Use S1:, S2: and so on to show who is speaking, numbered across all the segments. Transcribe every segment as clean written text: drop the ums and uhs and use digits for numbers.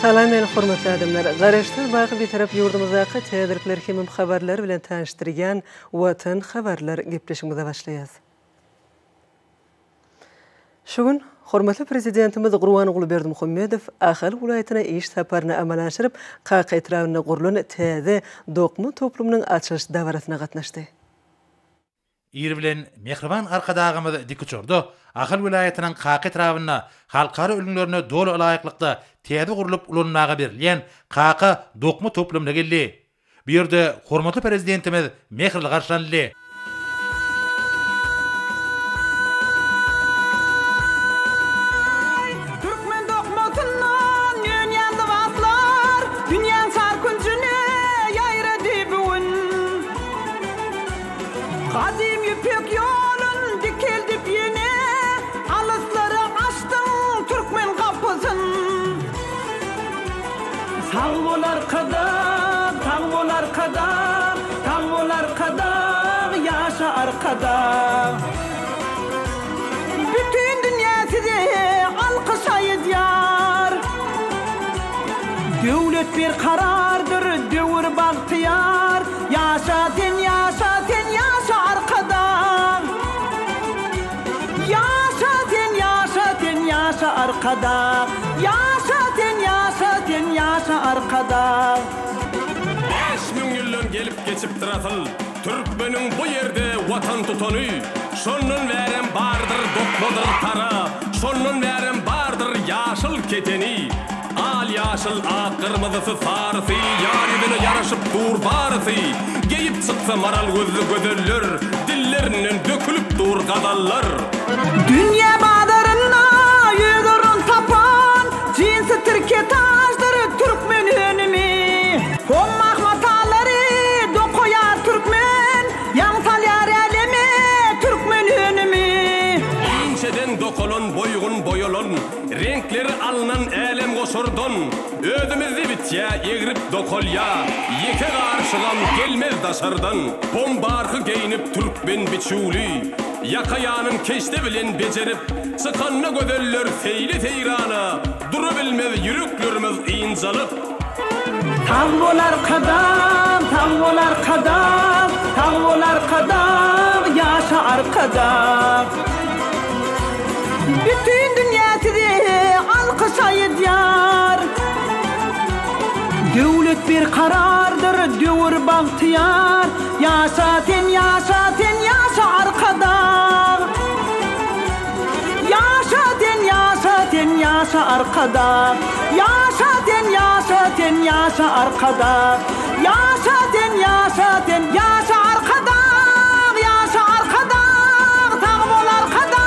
S1: Salam el hormatly adamlar. Garaşlar bağı bir taraf yurdumuzdaki tedirikler hemim haberler bilen tanıştırgan Watan haberler gepleşimize başlayaz. Şugun hormatly prezidentimiz Gurban Berdimuhamedov Ahal vilayetine iş saparına amal aşırıp Qaq etrafına qurulan täze dokmu toplumynyň açyş dawrasyna gatnaşdy.
S2: İri bilen mehriban arkadagymyz dikçordu. Ahal vilayetiniň Qaq etrawyna halkara ölümlerine dolu laýyklykda täze gurulup ulanmaga berilýän Qaq dokmu toplumuna geldi. Bu ýerde hormatly prezidentimiz mehirli garşylandy.
S3: Kadim yüpek yolun dikildi yine, alısları açtın Türkmen kapısın. Sağ kadar, sağ kadar, sağ kadar, yaşa arkada. Bütün dünya size alkışa yar. Devlet bir karardır, devir bahtiyar. Yaşa sen, yaşa sen, yaşa arkada. Yaşa sen, yaşa sen, yaşa arkada. Yaşa sen, yaşa sen, yaşa arkada.
S4: 5000 ýyldan gelip geçip durasıl Türkmeniň bu ýerde watan tutany. Şondan bären bardyr dokmadyr tara. Şondan bären bardyr ýaşyl keteni. Al ýaşyl ak kırmızysy sarysy ýarybine ýaraşyp dur barysy. Geyip çyksa maral gözlü gözeller, dillerinden dökülüp dur gadallar.
S3: Dünya badarına ýüzürün tapan, cinsi Türkiye taşdyr Türkmen önümi. Hommak matalary dokuýar Türkmen, ýaňsalýar elimi Türkmen önümi.
S4: İnçeden dokolun boygun boyolun, renkleri alınan elem goşurdun. Ödümüzde bitýä egrip dokolya, yeke garşylam gelmez daşardan. Bombarky geyinip Türkmen biçuli, yakayanın keşte bilen becerip, çıkanna gözeller feyli teyrana, duru bilmez yüreklerimiz injalyp.
S3: Tam bolar kadam, tam bolar kadam, tam bolar kadam, yaşa arkada. Bütün dünya size alkışa yar. Devlet bir karardır, devir bahtiyar. Yaşa sen, yaşa sen, yaşa arkada. Yaşa sen, yaşa sen, yaşa arkada. Yaşa sen, yaşa sen, yaşa arkada. Yaşa sen, yaşa sen, yaşa arkada. Yaşa arkada, tağ bol arkada.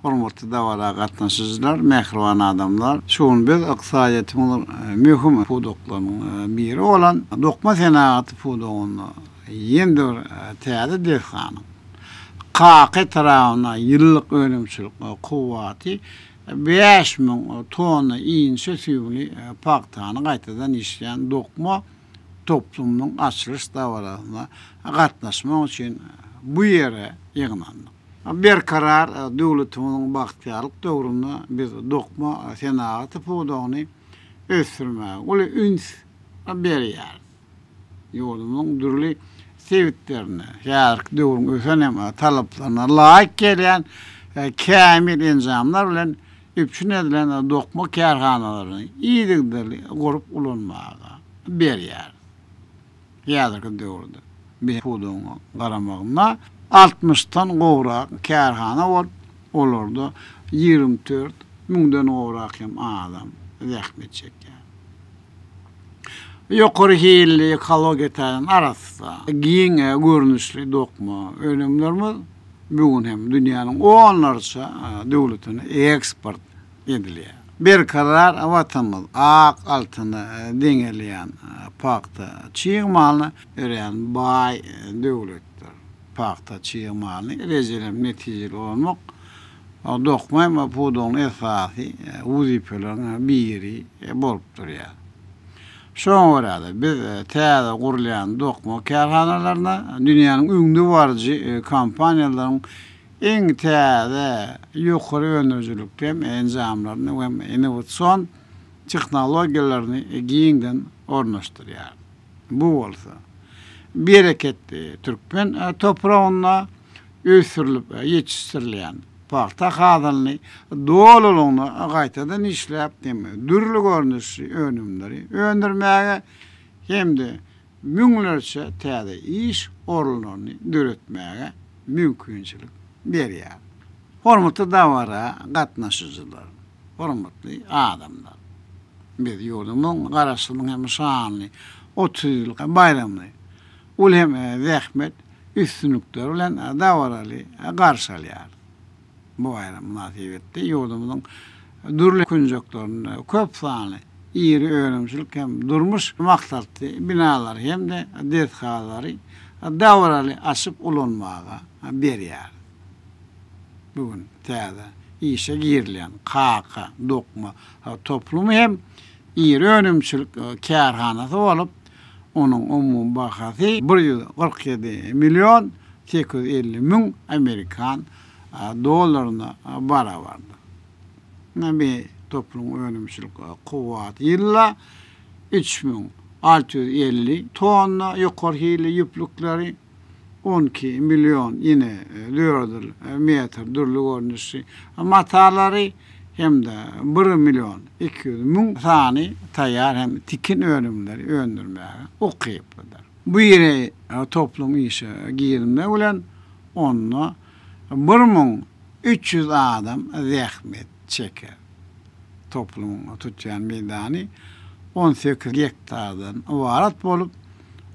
S5: Hormatly dawara gatnaşyjylar, mehriban adamlar. Şuň biz iqtisadiýatyň mühim pudoklarynyň biri olan dokma senaty pudogyny ýendir täze dehqanyň. Qaq etrawyna ýyllyk önümçilik kuwaty 5000 tonna iňçe süýgüli paktany gaýtadan işleýän dokma toplumynyň açylyş dawarasyna gatnaşmak üçin bu ýere ýygnandy. Bir karar döwletimiň bagtýarlyk döwründe biz dokma senaty pudogyny ösürmäge, ol üns berýär. Ýolumyň dürli sebitlerini, ýarky döwrüň ösenem talaplaryna laýyk gelýän kämil enjamlar bilen üpçün edilen dokma kärhanalaryny iýdigdirli gurup ulanmaga berýär. Ýazyrky döwründe bir pudogyny garamagyna 60'tan gowrak kärhana bolup olardy. 24 müňden gowrak hem adam zähmet çekýär. Ýokary hilli ekologiýatyň arasynda giň görnüşli dokma ölümlerimiz bugün hem dünýäniň onlarça döwletine eksport edilýär. Bir karar vatanymyz ak altyny deňelýän pakta çyýmalyny ören bay döwletdir. Pakta çyýmalyny rejelem netijeli bolmak dokma ma pudon esasi wuzifelerin biri bolup durýar. Şoňa biz täze gurulýan dokma kärhanalarına dünýäniň öňde barjy kompaniýalaryň eň täze ýokary önümçilikden enjamlaryny we innowasion tehnologiýalaryny giňden ornaşdyrýar. Bu bolsa bereketli türkmen toprağına ösürilip yetiştirilýän paxta hazyryny dolulugyny gaýtadan işläp dürli görnüşli önümleri öndürmäge hemde müňlerçe täze iş orunlaryny döretmäge mümkinçilik berýär. Hormatly dawara gatnaşyjylar, hormatly adamlar. Biz ýurdumyň garaşynyň hem şanly 30 ýyllyk bayramly ul hem zähmet üstünlükler bilen dawaraly garşy alýar. Bu bayram nasip etdi. Ýurdumyň durly künjeklerini köp sanly iri öňümçilik hem durmuş maksatly binalar hem de deszhalary dawaraly aşyp ulanmaga berýär. Bugün täze işe girilýän kaka, dokma toplumy hem iri öňümçilik kärhanasy bolup onuň umum bahasy 147 milyon 850 min Amerikan dollaryna barabardy. Näme toplum öňümçilik kuwat ýylla 3650 tonna ýokary ýüplükleri 12 milyon ýine dördül metr durly görnüşli matalary hem de 1 milyon 200 min sany taýýar hem tikin önümleri öndürmäge okypdyr. Bu ýere toplum işe girilme bilen onna 1300 adam zähmet çeker. Toplum tutýan meýdany 18 hektardan ibarat bolup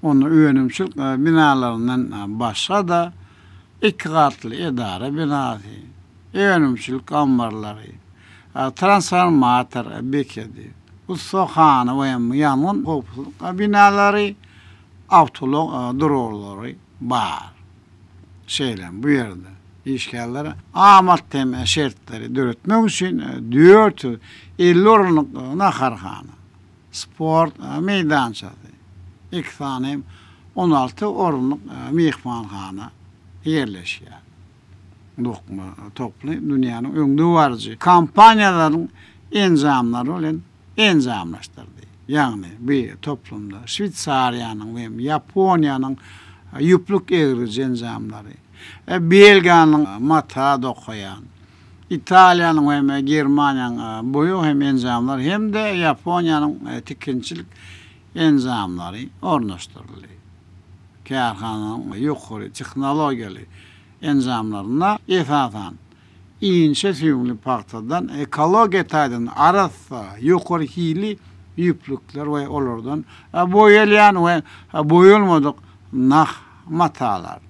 S5: onu öňümçilik binalaryndan başga da 2 gatly edara binasy, öňümçilik ambarlary, transformator bekedi, ustohana we ýanyň goply binalary, awtolog durolary bar. Şeýlen bu ýerde işgallary amat tem şertleri döretmek üçin 450 orunlyk naharhana, sport meýdançasy, 2 tane 16 orunlyk mehmanhana ýerleşýär. Dokma toply dünýäniň öňde barjy kompaniýalaryň enjamlary bilen enjamlaşdyrdy. Ýagny bir toplumda Şwitsariýanyň we Ýaponiýanyň ýüplük egri enjamlary, Belgiýanyň mata dokuyan, İtalýanyň we Germaniýanyň boýu hem enjamlar hem de Ýaponiýanyň tikinçilik enjamlary ornaşdyryldy. Kärhananyň ýokary tehnologiýaly enjamlaryna esasan inşe süýümli paxtadan ekologiýa taýdan arasy ýokary hili ýüplükler we olardan boýalýan we boýalmadyk nah matalar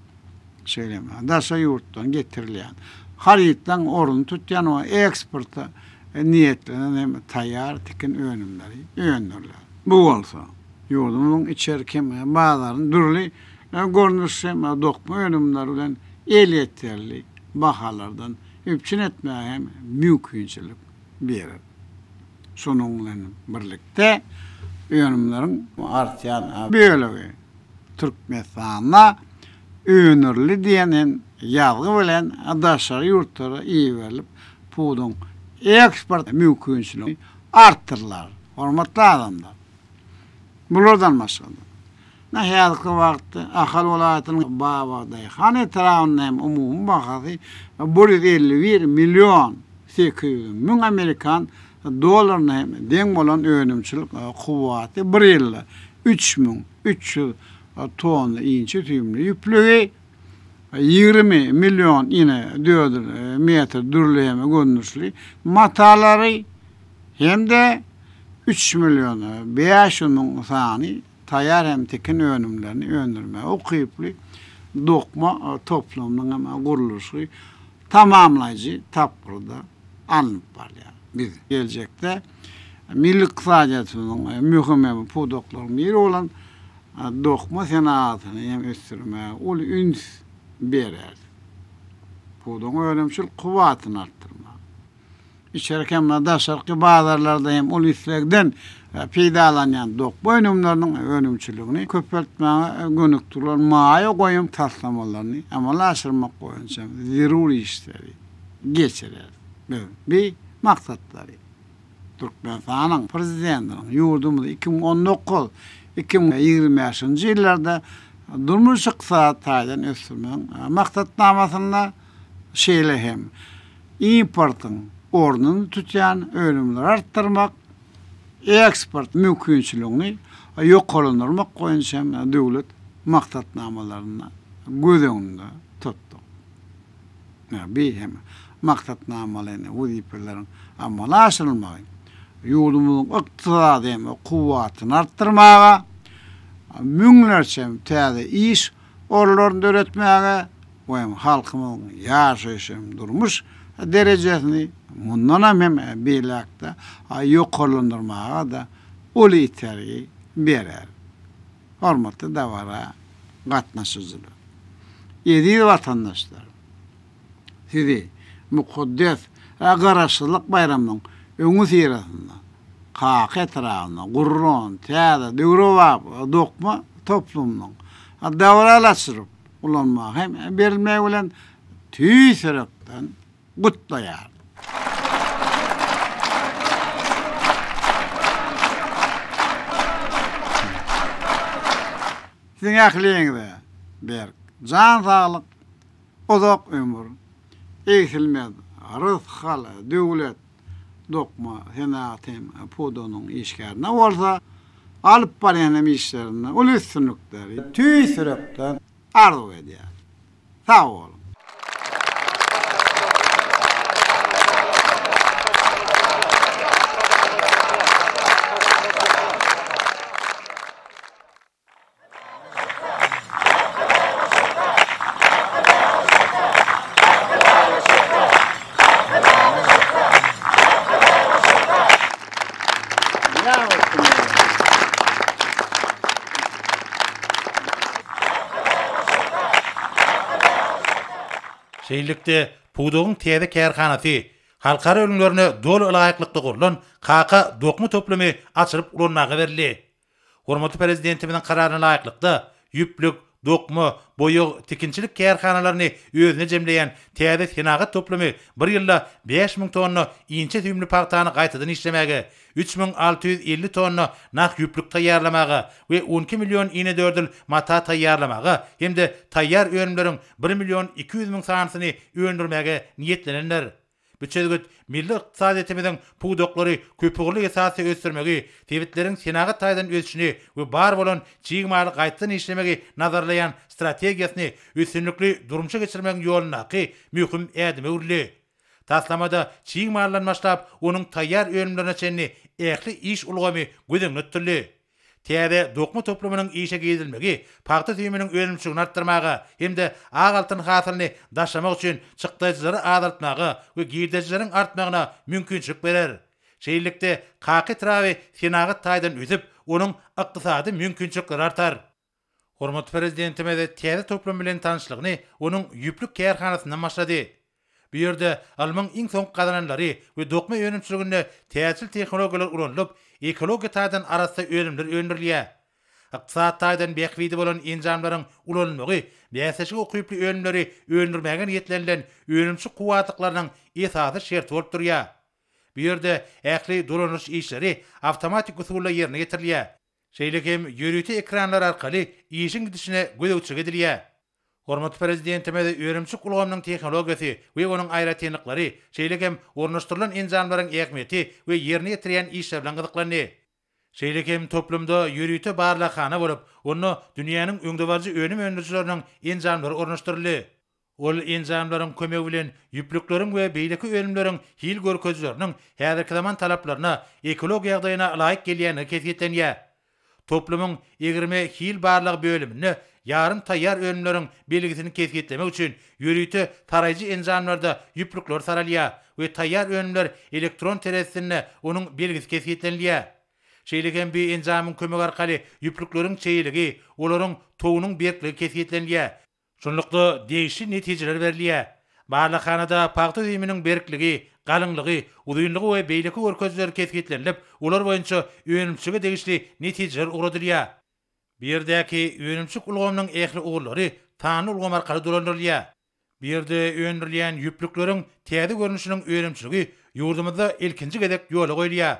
S5: şeýleme daşa ýurtdan getirilýän harytdan orun tutýan we eksporta niýetlenen hem taýýar tikin önümleri öňürler. Bu bolsa ýurdumyň içerkem bazaryn durly görnüşi dokma önümleri bilen el yeterli bahalardan üpçün etmeye hem mümkinçilik berir. Şonuň bilen birlikde önümlerin artýan bölegi Türkmenistana öňürli diýen ýazgy bilen daşary ýurtlara iýerilip pudyň eksport mümkinçiligi artdyrlar. Hormatly adamlar. Bulardan maşallah. Nähäzki wagtda Ahal welaýatynyň Babagdaý han etrawyna hem umum bahasy 151 milyon 800 min Amerikan dollaryna hem deň bolan öňümçilik kuwaty 1 ýylda 3300 tonna inçe tüýümli ýüplügi 20 milyon ýine 4 metr durly hem görnüşli matalary hem de 3 milyon 500 min sany taýýar hem tikin önümlerini öndürme okyply dokma toplumynyň guruluşy tamamlaýjy tapgyrda alınıp barýar. Biz geljekde milli iqtisadyýatynyň mühim pudoklaryň biri bolan dokma senatyny hem ösdürme ol üns berer. Pudoň öňümçil kuwatyny artdyrmak. içerikemle daşarkı bazarlarda hem ol islegden peýdalanýan dokma önümlerinin önümçülüğünü köpeltmäge gönükdirler, maýa goýum taslamalaryny amalaşdyrmak boýunça zeruri işleri geçirer. Bir maksatları. Türkmenistan'ın prezidentinin yurdumuzda 2019-2020 yıllarda durmuş iqtisatdan ösürmenin maksatnamasında şeyle hem importun ornunu tutyan önümleri arttırmak, eksport mümkünçülüğünü yok olundurmak koyunca devlet maksatnamalarına göz önünde tuttu. Bir hem maksatnamalarını vazifelerin amalaştırılmağı, yurdumuzun iqtisadi kuvvetini arttırmağa, müňlerçe täze iş orlaryny öğretmäge we halkymyň ýaşaýyşy durmuş derejesini mundan hem beýlekde ýok olundurmaga da ol ýeteri berer. Hormatly dawara gatnaşyjylar. Ýedi watandaşlar. Sizi mukaddes garaşlyk bayramynyň öňü sirasynda kaq etragyna gurrun, täze, döwrewap, dokma toplumynyň dawralaşyryp ulanmagy hem berilmegi bilen tüýserekden gutlaýar. Sizin ähliňizde ber jan saglyk, uzak ömür, eksilmez rızk hal, döwlet dokma henatem podonyň işgärine bolsa alyp barýan işlerine ol üstünlükleri tüýserekden arzu edýär. Sag bolun.
S2: Şeýlelikde Pudogyň täze kärhanasy halkara ölümlerine dolu laýyklykda gurulan kaka dokma toplumy açyryp ulanmaga berildi. Hormatly prezidentimiziň kararyna laýyklykda ýüplük, dokma, boýog, tikinçilik kärhanalaryny özüne jemleýän täze senagat toplumy bir ýylda 5000 tonna inçe tüýümli paxtany gaýtadan işlemäge, 3650 tonna nak ýüplük taýýarlamaga we 12 milyon iğne dördül mata taýýarlamaga hemde taýýar öňümleriň 1 milyon 200 000 sanyny öňdürmäge niýetlenenler. Bütçedet milli iqtisadiyetimiziň pudoklary köpügli esasy ösdürmegi, tebitlerin senagat taýdan ösüşini we bar bolan çiğmaly gaýtadan işlemegi nazarlayan strategiýasyny üstünlikli durumça geçirmegiň ýolunaky mühim ädime urly. Taslamada çiğmalydan başlap onuň taýýar öňümlerine çenni ähli iş ulgamy gözeňde tutuldy. Täze dokma toplumynyň işe giýdilmegi, paxta tüýüminiň önümçülügini artdyrmaga hemde ag altyn hasylyny daşamak üçin çykdaýjylary azaltmaga we giýdejleriň artmagyna mümkinçilik berer. Şeýlelikde kaqy trawy senagat taýdan ösüp, onuň ykdysady mümkinçilikleri artar. Hormatly prezidentimiz täze toplum bilen tanışlygyny onuň ýüplük kärhanasyndan başlady. Bu ýerde Alman iň soňky gazananlary we dokma önümçiliginde täsil tehnologiýalar ulanlyp, ekologiýa taýdan arasynda ölümler öňdürilýär. Iqtisad taýdan beýwidi bolan enjamlaryň ulanmagy, bäsesig okyply ölümleri öňdürmäge niýetlenilen ölümçi kuwatlyklarynyň esasy şert bolup durýar. Bu ýerde ähli dolanyş işleri awtomatik usulla ýerine getirilýär. Şeýle hem ýörüti ekranlar arkaly işiň gidişine gödäwçi edilýär. Hormatly prezidentimiz öňümçi ulgamynyň tehnologiýasy we onuň aýratynlyklary, şeýle hem ornaşdyrylan enjamlaryň ähmiýeti we ýerine getirýän işler bilen gyzyklandy. Şeýle hem toplumda ýörüti barlahana bolup, onu dünýäniň öňde barjy önüm öndürjüleriniň enjamlary ornaşdyryldy. Ol enjamlaryň kömegi bilen ýüplükleriň we beýleki ölümleriň hil görkezleriniň häzirki zaman talaplaryna, ekologiýa ýagdaýyna laýyk gelýäni kesgitlenýär. Toplumyň 20 hil barlyk bölümini yarın tayyar ölümlerin belgisini kesgitlemek üçün yürüytü tarayıcı enjamlarda yüplükler saralya ve tayyar ölümler elektron teresine onun belgisi kesgitlenliya. Şeyligen bir enjamın kömök arkalı yüplüklerin çeyiligi, oların toğunun berkligi kesgitlenliya. Şunlukda değişik neticeler verliya. Barlakhanada paxta tüýüminiň berkligi, galynlygy, uzunlygy we beýleki görkezleri kesgitlenip, ular boýunça öňümçige degişli netijeler uradylýar. Birdäki öňümçük ulgamynyň ähli oğulları tany ulgam arkaly dolandyrylýar. Birde öňürilýän ýüplükleriň täze görnüşiniň öňümçiligi ýurdumyzda ilkinji gedek ýola goýulýar.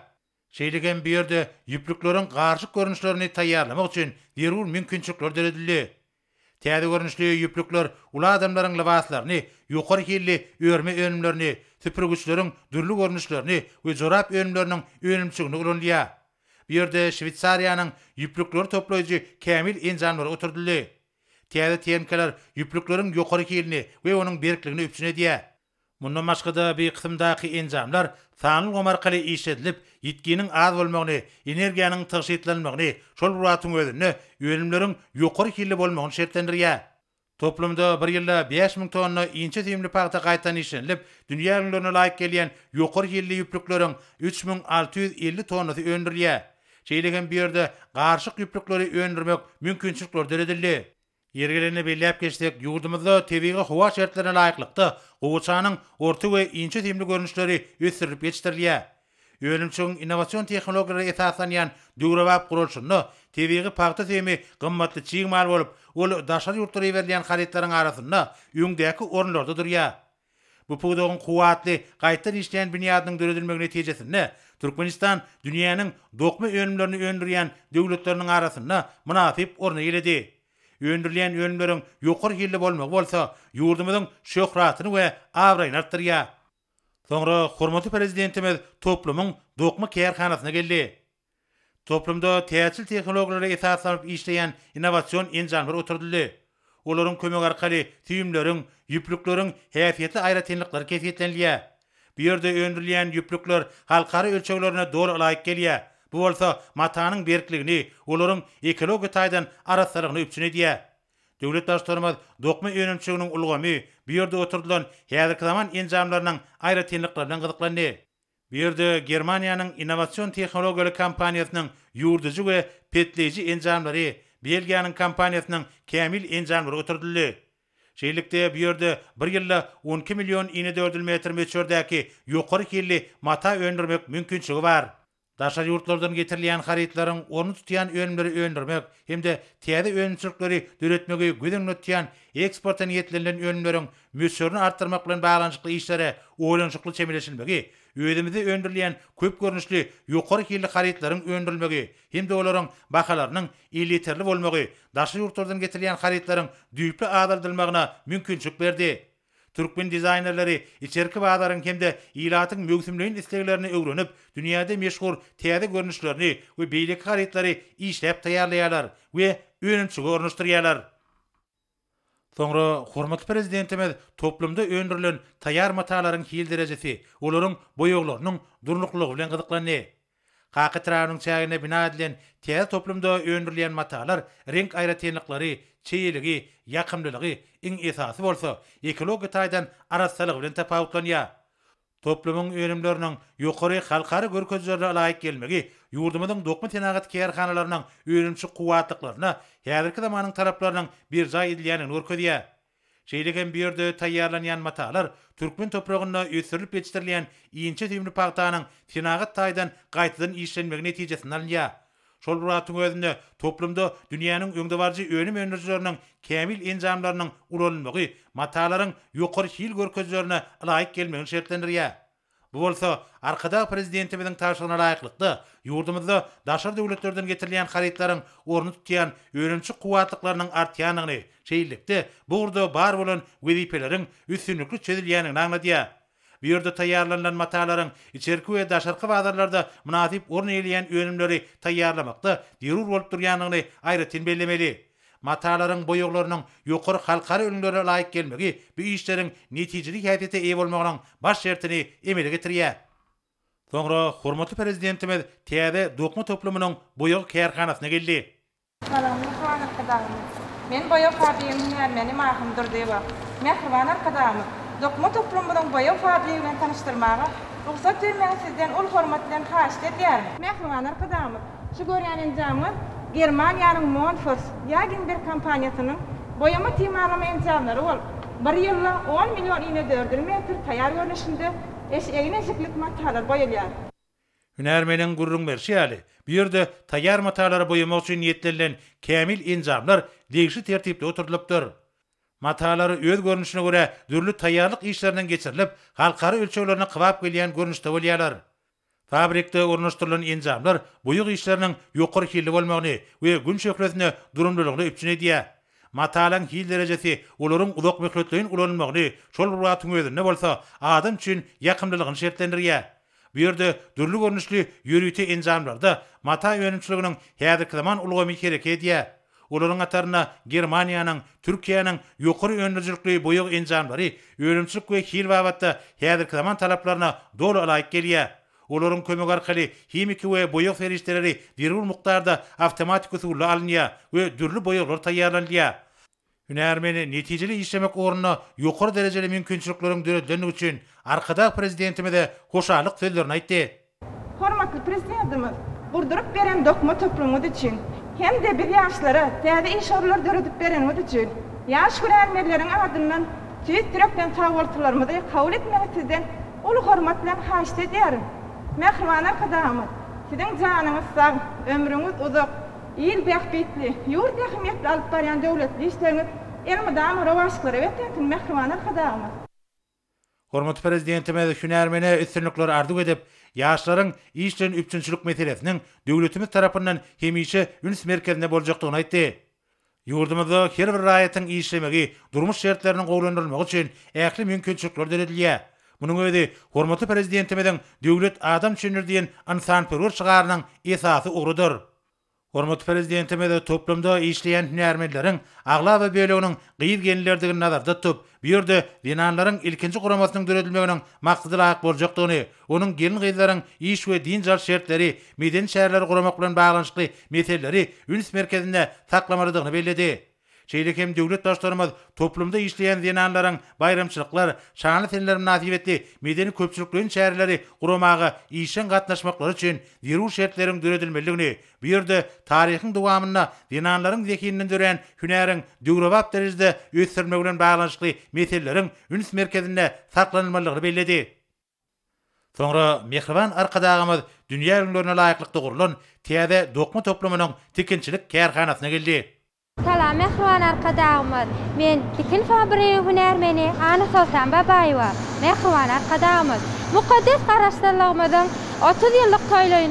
S2: Şeýlegen birde ýüplükleriň garşy görnüşlerini taýýarlamak üçin derhul mümkinçilikler deredildi. Täze görnüşli ýüplükler ula adamlaryň libaslaryny, ýokary hilli örme önümlerini, süpürgüçleriň dürli görnüşlerini we jorap önümleriniň öňümçiligini ulanýar. Birde Şwitsariýanyň ýüplükleri toplaýjy Kamil enjamlary oturdyldy. Täze tehnikalar ýüplükleriň ýokary hilini we onuň berkligini üpsün edýär. Mundan başga bir kısımdaky enjamlar sanyl gomarkaly işledilip, ýitkiniň az bolmagyny, energiýanyň taşytlanmagyny, şol buratyň özüne öňümleriň ýokary hilli bolmagyny şertlendirýär. Toplumda bir ýylda 5000 tonna inçe tüýümli paýda gaýtan işlenilip, dünýä ýylyna laýyk gelýän ýokary hilli ýüplükleriň 3650 tonnasy öndürilýär. Şeýlegen bir ýerde garşyk ýüplükleri öndürmek mümkinçilikler deredildi. Yergelerine belläp geçsek, ýurdumyzda tebiği howa şertlerine laýyklykda gowçanyň orta we inçe tüýümli görnüşleri ösürip ýetişdirilýär. Öňümçiň innovasiýon tehnologiýalary esaslanýan döwrewap gurulşyny tebiği paýda tüýümi gymmatly çiň mal bolup, ol daşary ýurtlara berilýän haritlaryň arasynda öňdäki ornlarda durýar. Bu puwdagyň kuwatly gaýtan işleýän binýadynyň döredilmegi netijesinde Türkmenistan dünýäniň dokma önümlerini öndürýän döwletleriniň arasynda munasip orna geledi. Öndürilýän önümleriň ýokary hilli bolmagy bolsa, ýurdumyzyň şöhratyny we awraýyny artdyrýar. Soňra hormatly prezidentimiz toplumyň dokma kärhanasyna geldi. Toplumda täsil tehnologiýalary esaslanyp işleýän innovasiýon enjamlary oturdyldy. Olaryň kömegi arkaly tüýümleriň, ýüplükleriň häsiýetli aýratynlyklary kesgitlenilýär. Bu ýerde öndürilýän ýüplükler halkary ölçeklerine dolu laýyk gelýär. Bu bolsa matanyň berkligini, olaryň ekologiýa taýdan arasalygyny üpsün edýär. Döwlet başlarymyz dokma öňümçiginiň ulgamy, bu ýerde oturdulan häzirki zaman enjamlarynyň aýratynlyklaryna gyzyklandy. Bu ýerde Germaniýanyň innovasiýon tehnologiýaly kompaniýasynyň ýurduji we petleji enjamlary, Belgiýanyň kompaniýasynyň Kamil enjamlary oturdyldy. Şeýlikde bu ýerde bir ýylda 12 million iňe metr möçürdäki ýokary hilli mata öndürmek mümkinçiligi bar. Daşary ýurtlardan getirilýän haritlaryň onu tutýan önümleri öndürmek hemde täze öňümçilikleri döretmegi gözen tutýan eksporta niýetlenen önümleriň möçürini artdyrmak bilen baglanyşykly işlere oýlanşykly çemeleşilmegi, özümizde öndürilýän köp görnüşli ýokary hilli haritlaryň öndürilmegi hemde olaryň bahalarynyň ýeterli bolmagy, daşary ýurtlardan getirilýän haritlaryň düýpli adaldylmagyna mümkinçilik berdi. Türkmen dizaynerleri içerki bazarın hemde ilatyň mögsümlüğün isteklerini öwrenip, dünýäde meşhur täze görnüşlerini we beýleki haritlary işläp taýýarlaýarlar we öňümçige ornaşdyrýarlar. Soňra hormatly prezidentimiz toplumda öndürilen taýýar matalaryň hil derejesi, olaryň boýoglarynyň durnuklygy bilen gyzyklandy. Hakytrawynyň çägine bina edilen täze toplumda öndürilen matalar renk aýratynlyklary, çeýiligi, ýakymlylygy iň esasy bolsa, ekologiýa taýdan arasalyg bilen tapawutlanýar. Toplumyň önümleriniň ýokary halkary görkezlerine laýyk gelmegi, ýurdumyzyň dokma tenagat kärhanalarynyň öňümçi kuwatlyklaryna, häzirki zamanyň taraplarynyň bir jaý edilýänini görkezýär. Şeýlegen bir ýerde taýýarlanýan matalar türkmen topragyna ösürilip ýetişdirilýän inçe tüýümli paýdanyň tenagat taýdan gaýtadan işlenmegi netijesinde alınýar. Şol buratyň özünde toplumda dünýäniň öňde barjy önüm öndürjüleriniň Kamil enjamlarynyň ulanmagy, matalaryň ýokary hil görkezlerine laýyk gelmegi şertlendirýär. Bu bolsa arkada prezidentimiziň taşygyna laýyklykda ýurdumyzda daşary döwletlerden getirilýän haritlaryň orny tutýan öňümçi kuwatlyklarynyň artýanyny, şeýlikde burada bar bolan wezipeleriň üstünlükli çözülýänini aňladýar. Bu ýerde taýýarlanan matalaryň içerki we daşarky bazarlarda munasip orny elýän önümleri taýýarlamakda derur bolup durýanyny aýratyn bellemeli. Matalaryň boýoglarynyň ýokary halkary önümlere laýyk gelmegi bu işleriň netijeli häsiýete eýe bolmagynyň baş şertini emele getirýär. Soňra hormatly prezidentimiz täze dokma toplumynyň boýog kärhanasyna geldi.
S6: Men boýog fabriýasynyň meni mahymdyr diýip, mehriban arkadaşym. Dokma toplumynyň boýog fabriýasyny bilen tanyşdyrmagy ruhsat bermegi sizden ul hormat bilen haýyş edýär. Mehriban arkadaşym, şu görýän enjamlar Germaniýanyň Monfors ýa-da kompaniýasynyň boýama tiýmarlama enjamlary bol. Bir ýylda 10 million iňe metr taýýar görnüşinde Eşeğine eşiklik matalar boyalıyar.
S2: Hünärmeniň gurrun berşýäli. Bu ýerde taýýar matalary boýamak üçin niýetlenilen kämil injamlar degişli tertipde oturdylypdyr. Matalary öz görnüşine görä dürli taýýarlyk işlerinden geçirilip, halkara ölçeglerine kıvap gelýän görnüşde bolýarlar. Fabrikde ornaşdyrylan injamlar boýuk işleriniň ýokary hilli bolmagyny we gün şöhretine durumlulygyny üçin edýär. Matalan hil derecesi olaryň uzak möhletleýin ulanmagyny, şol bir wagtyň özünde bolsa adam üçin ýakymlylygyny şertlendirýär. Bu ýerde dürli görnüşli ýürüýte injamlarda mata ýönümçiliginiň häzirki zaman ulgamy kerek edýär. Olaryň ataryna Germaniýanyň, Türkiýanyň ýokary öňürjükli boýuk injamlary ýönümçilik we hil wagtda häzirki zaman talaplaryna dolu alaýyk gelýär. Olaryň kömegi arkaly himiki we boýuk ferişdeleri derul mukdarda awtomatik usulla alınýar we dürli boýuklar taýýarlanýar. Hünärmeni netijeli işlemek oruna ýokary derejeli mümkinçilikleriň döredilmegi üçin arkada prezidentimize hoşalyk sözlerini aýtdy.
S6: Hormatly prezidentimiz, gurdurup beren dokuma toplumumuz üçin hem de bir yaşlara täze iş orlar döredip berenimiz üçin ýaş hünärmenleriň adyndan tüýt direkden taýwarlarymyzy kabul etmegi sizden uly hormat bilen haýyş edýärim. Mehriban arkadaşlar, sizin canınız sağ, ömrünüz uzak, ýyl bähbetli, ýurt ähmiýetli alyp barýan döwletli işleriniz elmydam rawaşyklara wetentin mehriban arkadaşlar.
S2: Hormatly prezidentimiz hünärmene üstünlikler arzu edip, ýaşlaryň işlerin üçinçilik meselesiniň döwletimiz tarapyndan hemişe üns merkezinde boljakdygyny aýtdy. Ýurdumyzda her bir raýatyň işlemegi, durmuş şertleriniň gowlandyrylmagy üçin ähli mümkinçilikler döredilýär. Munyň özi hormatly prezidentimiziň döwlet adam üçin diýen ansanperwer çygarynyň esasy uğrudur. Hormatly prezidentimiz toplumda işleýän hünärmenleriň agla we böleginiň gyýyp genlerdigini nazarda tutup, bu ýerde dinanlaryň ilkinji guramasynyň döredilmeginiň maksady laýyk boljakdygyny, onuň gelin gyzlaryň iş we din jar şertleri, meden şäherleri guramak bilen baglanyşly meseleleri üns merkezinde saklamalydygyny bellädi. Şeýle hem döwlet başlarymyz toplumda işleýän dinanlaryň bayramçylyklar, şanly senler münasibetli medeni köpçülikleriň şäherleri guramagy işen gatnaşmaklary üçin derul şertleriň döredilmeligini, bu ýerde taryhyň dowamyna dinanlaryň zekininden dören hünäriň döwrewap derejede ösürmegi bilen baglanyşly meseleleriň üns merkezinde saklanylmalygyny bellädi. Sonra mehriban arkadagymyz dünýä ýüňlerine laýyklykda gurulan täze dokma toplumynyň tikinçilik kärhanasyna geldi.
S7: Salam mehriban arkadaşlar. Men tikin fabriýy hünärmeni Ana Sultan Babaýewa. Mehriban arkadaşlar. Mukaddes garaşdyrlygymyzyň 30 ýyllyk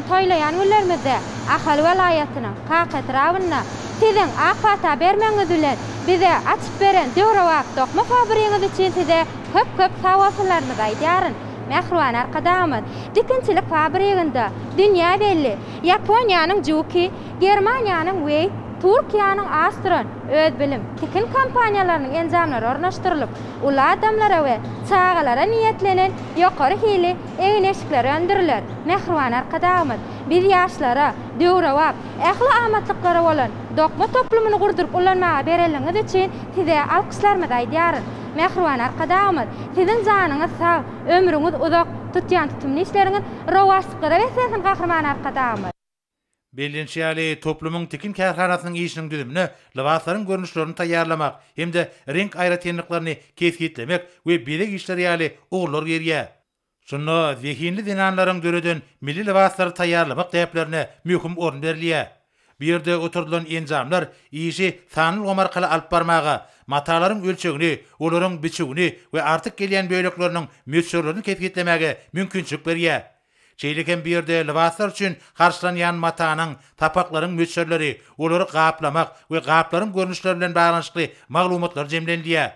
S7: toýlaýan günlerimizde Ahal welaýatynyň Kaq etrawyna sizin ahwata bermeňiz bilen bize açyp beren döwrewap dokma fabriýaňyz üçin size köp sawatlarymyz aýdýaryn. Mehriban arkadaşlar, tikinçilik fabriýagynda dünýä belli. Yaponiýanyň Juki, Germaniýanyň Wei, Türkiýanyň Astron öz bilim tikin kompaniýalarynyň enjamlary ornaşdyrylyp, ula adamlara we çağalara niýetlenen ýokary hili eýneşikler öndüriler. Mehriban arkadaşlar, biz ýaşlara döwrewap, ähli amatlyklara bolan dokma toplumyny gurdurup ulanmaga bereliňiz üçin size alkışlarymyzy aýdýaryn. Mehriban arkadaşlar, sizin janyňyz sag, ömrüňiz uzak, tutýan tutumly işleriňiz rawaşyklara wesensin gahrman arkadaşlar.
S2: Bellenşýäli toplumyň tikin kärhanasynyň işiniň düzümini, libaslaryň görnüşlerini taýýarlamak hemde renk aýratynlyklaryny kesgitlemek we belek işleri ýaly ogullar gerýär. Şunu zehinli dinanlaryň döreden milli libaslary taýýarlamak täplerine möhüm orun berilýär. Bu ýerde oturdulan enjamlar işi sanyl gomarkaly alyp barmaga, matalaryň ölçegini, olaryň biçigini we artyk gelýän böýlekleriniň möçürlerini kesgitlemege mümkinçilik berýär. Şeýlekem bir ýerde libaslar üçin karşılanýan matanyň, tapaklaryň möçürleri, olary gaplamak we gaplaryň görnüşleri bilen baglanyşly maglumatlar jemlenýär.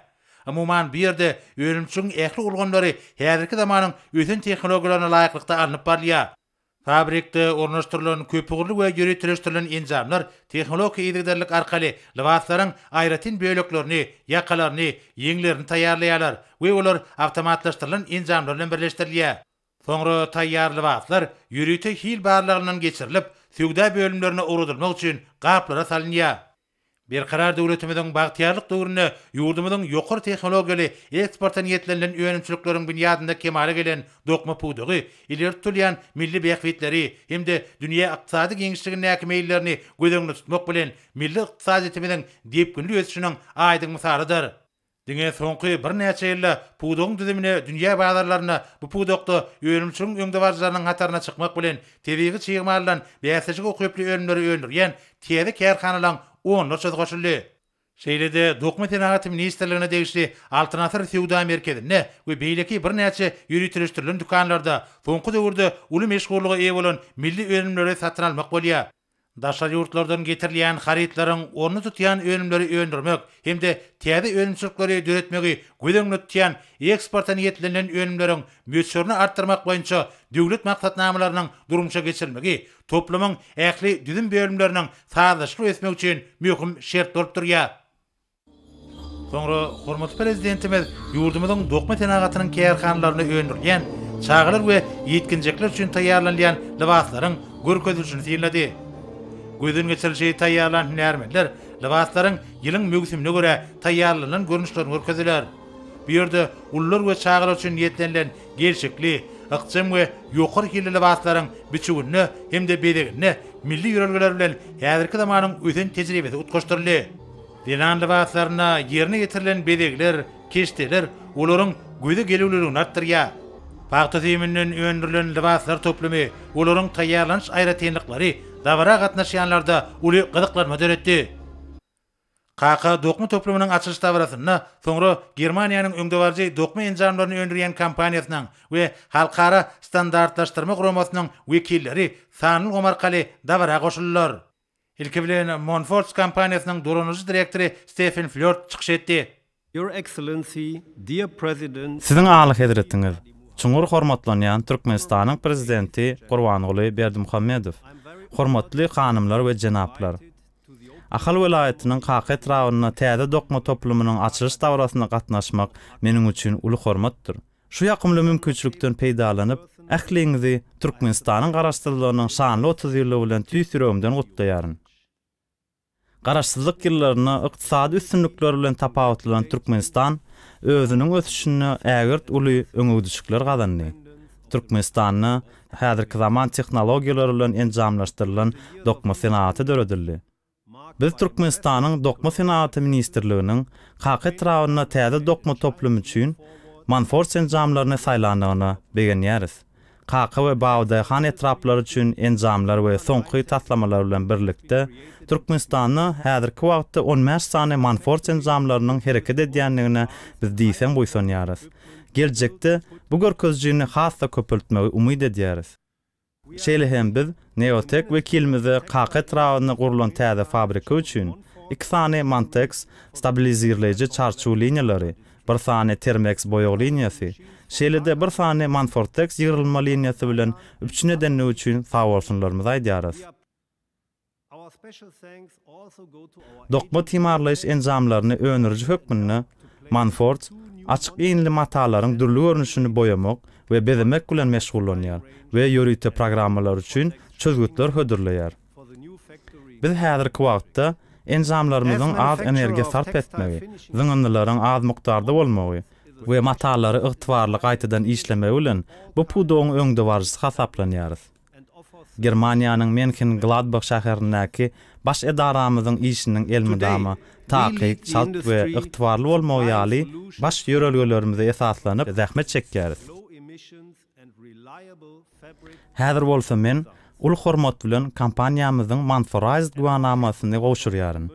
S2: Umuman bir ýerde ölümçüň ähli ulgamlary häzirki zamanyň ösen tehnologiýalaryna laýyklykda alınıp barýar. Fabrikde ornaşdyrylan köpügürli we ýöretleşdirilen enjamlar tehnologiýa ýetiderlik arkaly libaslaryň aýratyn böýleklerini, ýakalaryny, ýeňlerini taýýarlaýarlar we olar awtomatlaşdyrylan enjamlar bilen birleşdirilýär. Soňra taýýar libaslar ýürüýte hil barlygyndan geçirilip, sögda bölümlerine urudylmak üçin gaplara salynýar. Bir karar döwletimiziň bagtyarlyk döwrüne ýurdumyzyň ýokary tehnologiýaly eksporta niýetlenilen öňümçilikleriň bunyadynda kemale gelen dokma pudugy, ileri tutulýan milli bähwetleri hemde dünýä ykdysady geňişliginiň näkmeýlerini gözeňde tutmak bilen milli ykdysadyetimiziň diýip günlük ösüşiniň aýdyň misalydyr. Diňe soňky bir näçe ýylda pudogyň düzümine, dünýä bazarlaryna bu pudokda öýümçüň öňdebarjylarynyň hataryna çykmak bilen tebigi çygmalardan bäsejik okyply ölümleri öldürýän täze kärhanalaryň onlarça goşuldy. Şeýlede Dokma Tenagat Ministrligine degişli alternatif Sewda merkezinde we beýleki bir näçe ýürütülişdirilen dukanlarda soňky döwürde uly meşgullygy eýe bolan milli ölümleri satyn almak bolýar. Daşary ýurtlardan getirilýän haritlaryň orny tutýan ölümleri öndürmek hemde täze ölümçilikleri döretmegi gödöňle tutýan eksporta niýetlenen ölümleriň möçürini artdyrmak boýunça döwlet maksatnamalarynyň durumça geçirilmegi toplumyň ähli düzüm bölümleriniň sazlaşyk ösmek üçin möhüm şert bolup durýar. Soňra hormatly prezidentimiz ýurdumyzyň Dokma Tenagatynyň kärhanalaryny öndürýän çağılar we ýetkinjekler üçin taýýarlanýan libaslaryň görkezilişini synlady. Gözün geçirilişi taýýarlanan hünärmenler libaslaryň ýylyň mögüsümine görä taýýarlanan görnüşlerini görkezdiler. Bu ýerde ullar we çağılar üçin ýetlenilen gerçekli, ykçym we ýokary hilli libaslaryň biçigini hemde bedegini milli ýörelgeler bilen häzirki zamanyň özen tejribesi utgaşdyrly. Dilan libaslaryna ýerine getirilen bedegler, keşdeler olaryň göze gelewlerini artdyrýar. Paýta zemininden öndürilen libaslar toplumy olaryň taýýarlanyş aýratynlyklary davara gatnaşýanlarda uly gyzyklanma döretdi. KK Dokma toplumynyň açyş dawrasyna soňra Germaniýanyň öňdebarjy dokma enjamlaryny öndürýän kompaniýasynyň we halkara standartlaşdyrma guramasynyň wekilleri sanly gomarkaly dawara goşuldylar. Ilki bilen Monfort kompaniýasynyň duranyjy direktori Stephen Flört çykyş etdi.
S8: Your Excellency, dear President,
S9: Siziň aly hedretiniz, Çuňur hormatlanýan Türkmenistanyň prezidenti Gurbanuly Berdimuhammedow, hormatly hanymlar we jenaplar. Ahal welaýatynyň KK etrawyna täze dokma toplumynyň açylyş dawrasyna gatnaşmak meniň üçin uly hormatdyr. Şu ýakymly mümkinçilikden peýdalanyp, ähliňizi Türkmenistanyň garaşdyrlygynyň şanly 30 ýyly bilen tüýsürömden gutlaýaryn. Garaşsyzlyk ýyllaryna ykdysady üstünlikler bilen tapawutlanan Türkmenistan özüniň ösüşini ägirt uly öňüdüşikler gazandy. Türkmenistanyny häzirki zaman tehnologiýalary bilen enjamlaşdyrylan dokma senaty döredildi. Biz Türkmenistanyň Dokma Senaty Ministrliginiň KK etrawyna täze dokma toplum üçin Monfort enjamlaryny saýlandygyny begenýäris. KK we Bawdaýhan etrapları üçin enjamlar we soňky taslamalar bilen birlikde Türkmenistanyny häzirki wagtda 15 sany Monfort enjamlarynyň hereket edýänligine biz diýsem boýsanýarys. Geljekde bu görkezjini hassa köpeltmegi umyd edýäris. Şeýle hem biz Neotek wekilimizi KK etrawyna gurulan täze fabrika üçin 2 sany Montex stabilizirleyici çarçuw liniýalary, 1 sany Termex boýag liniýasy, şeýle-de 1 sany Manfortex ýyrylma liniýasy bilen üçüne denli üçin sag bolsunlarymyzy aýdýarys. Dokma timarlaýyş enjamlaryny önürji hökmünde Monfort açyk ýynly matalaryň dürli görnüşini boýamak we bezemek bilen meşgullanýar we ýörüte programmalar üçin çözgütler hödürleýär. Biz häzirki wagtda enjamlarymyzyň az energiýa sarp etmegi, zyňyndylaryň az mukdarda bolmagy we matalary ygtybarly gaýtadan işlemegi bilen bu pudogyň öňdebarjysy hasaplanýarys. Germaniýanyň Mönchengladbach şäherindäki baş edaramyzyň işiniň elmydamy takyk, çalt we ygtybarly bolmagy ýaly baş ýörelgelerimize esaslanyp zähmet çekýäris. Häzir bolsa men ul hormat bilen kompaniýamyzyň Manforized guwanamasyny gowşurýaryn.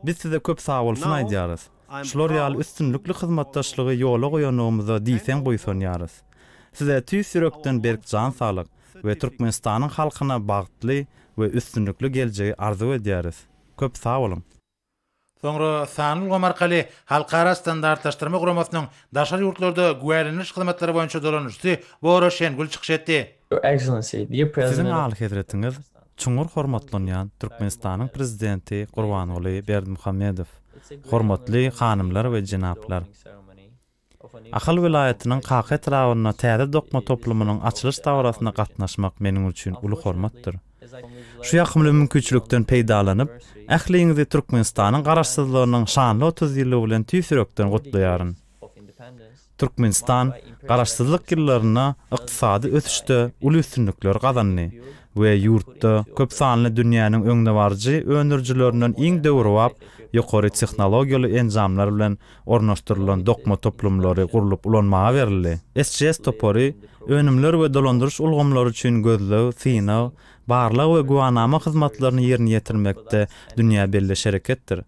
S9: Biz size köp sag bolsun aýdýarys. Şular ýaly üstünlikli hyzmatdaşlygy ýola goýanygymyza diýsen boýsanýarys. Size tüýsürekden berk jan saglyk we Türkmenistanyň halkyna bagtly we üstünlikli geljegi arzu edýäris. Köp sag bolun.
S2: Soňra sanly gomarkaly halkara standartlaşdyrma guramasynyň daşary ýurtlarda güwänleniş hyzmatlary boýunça dolanýşy Bora Şengül çykyş etdi.
S9: Siziň aly hedretiniz Çuňur hormatlanýan Türkmenistanyň prezidenti Gurbanuly Berdimuhammedow, hormatly hanymlar we jenaplar. Ahal welaýatynyň KK etrawyna täze dokma toplumynyň açylyş dawrasyna gatnaşmak meniň üçin uly hormatdyr. Şu ýakymly mümkinçilikden peýdalanyp, ähliňizi Türkmenistanyň garaşsyzlygynyň şanly 30 ýyly bilen tüýsürekden gutlaýaryn. Türkmenistan garaşsyzlyk ýyllaryna ykdysady ösüşde uly üstünlikler gazandy we yurtda köp sanly dünýäniň öňde barjy önürjülerinden iň döwrüwap ýokary tehnologiýaly enjamlar bilen ornaşdyrylan dokma toplumlary gurulyp ulanmaga berildi. SGS topory önümler we dolandyryş ulgamlary üçin gözlew, synaw, barlyk we guwanama hyzmatlaryny ýerine ýetirmekde dünýä belleş hereketdir.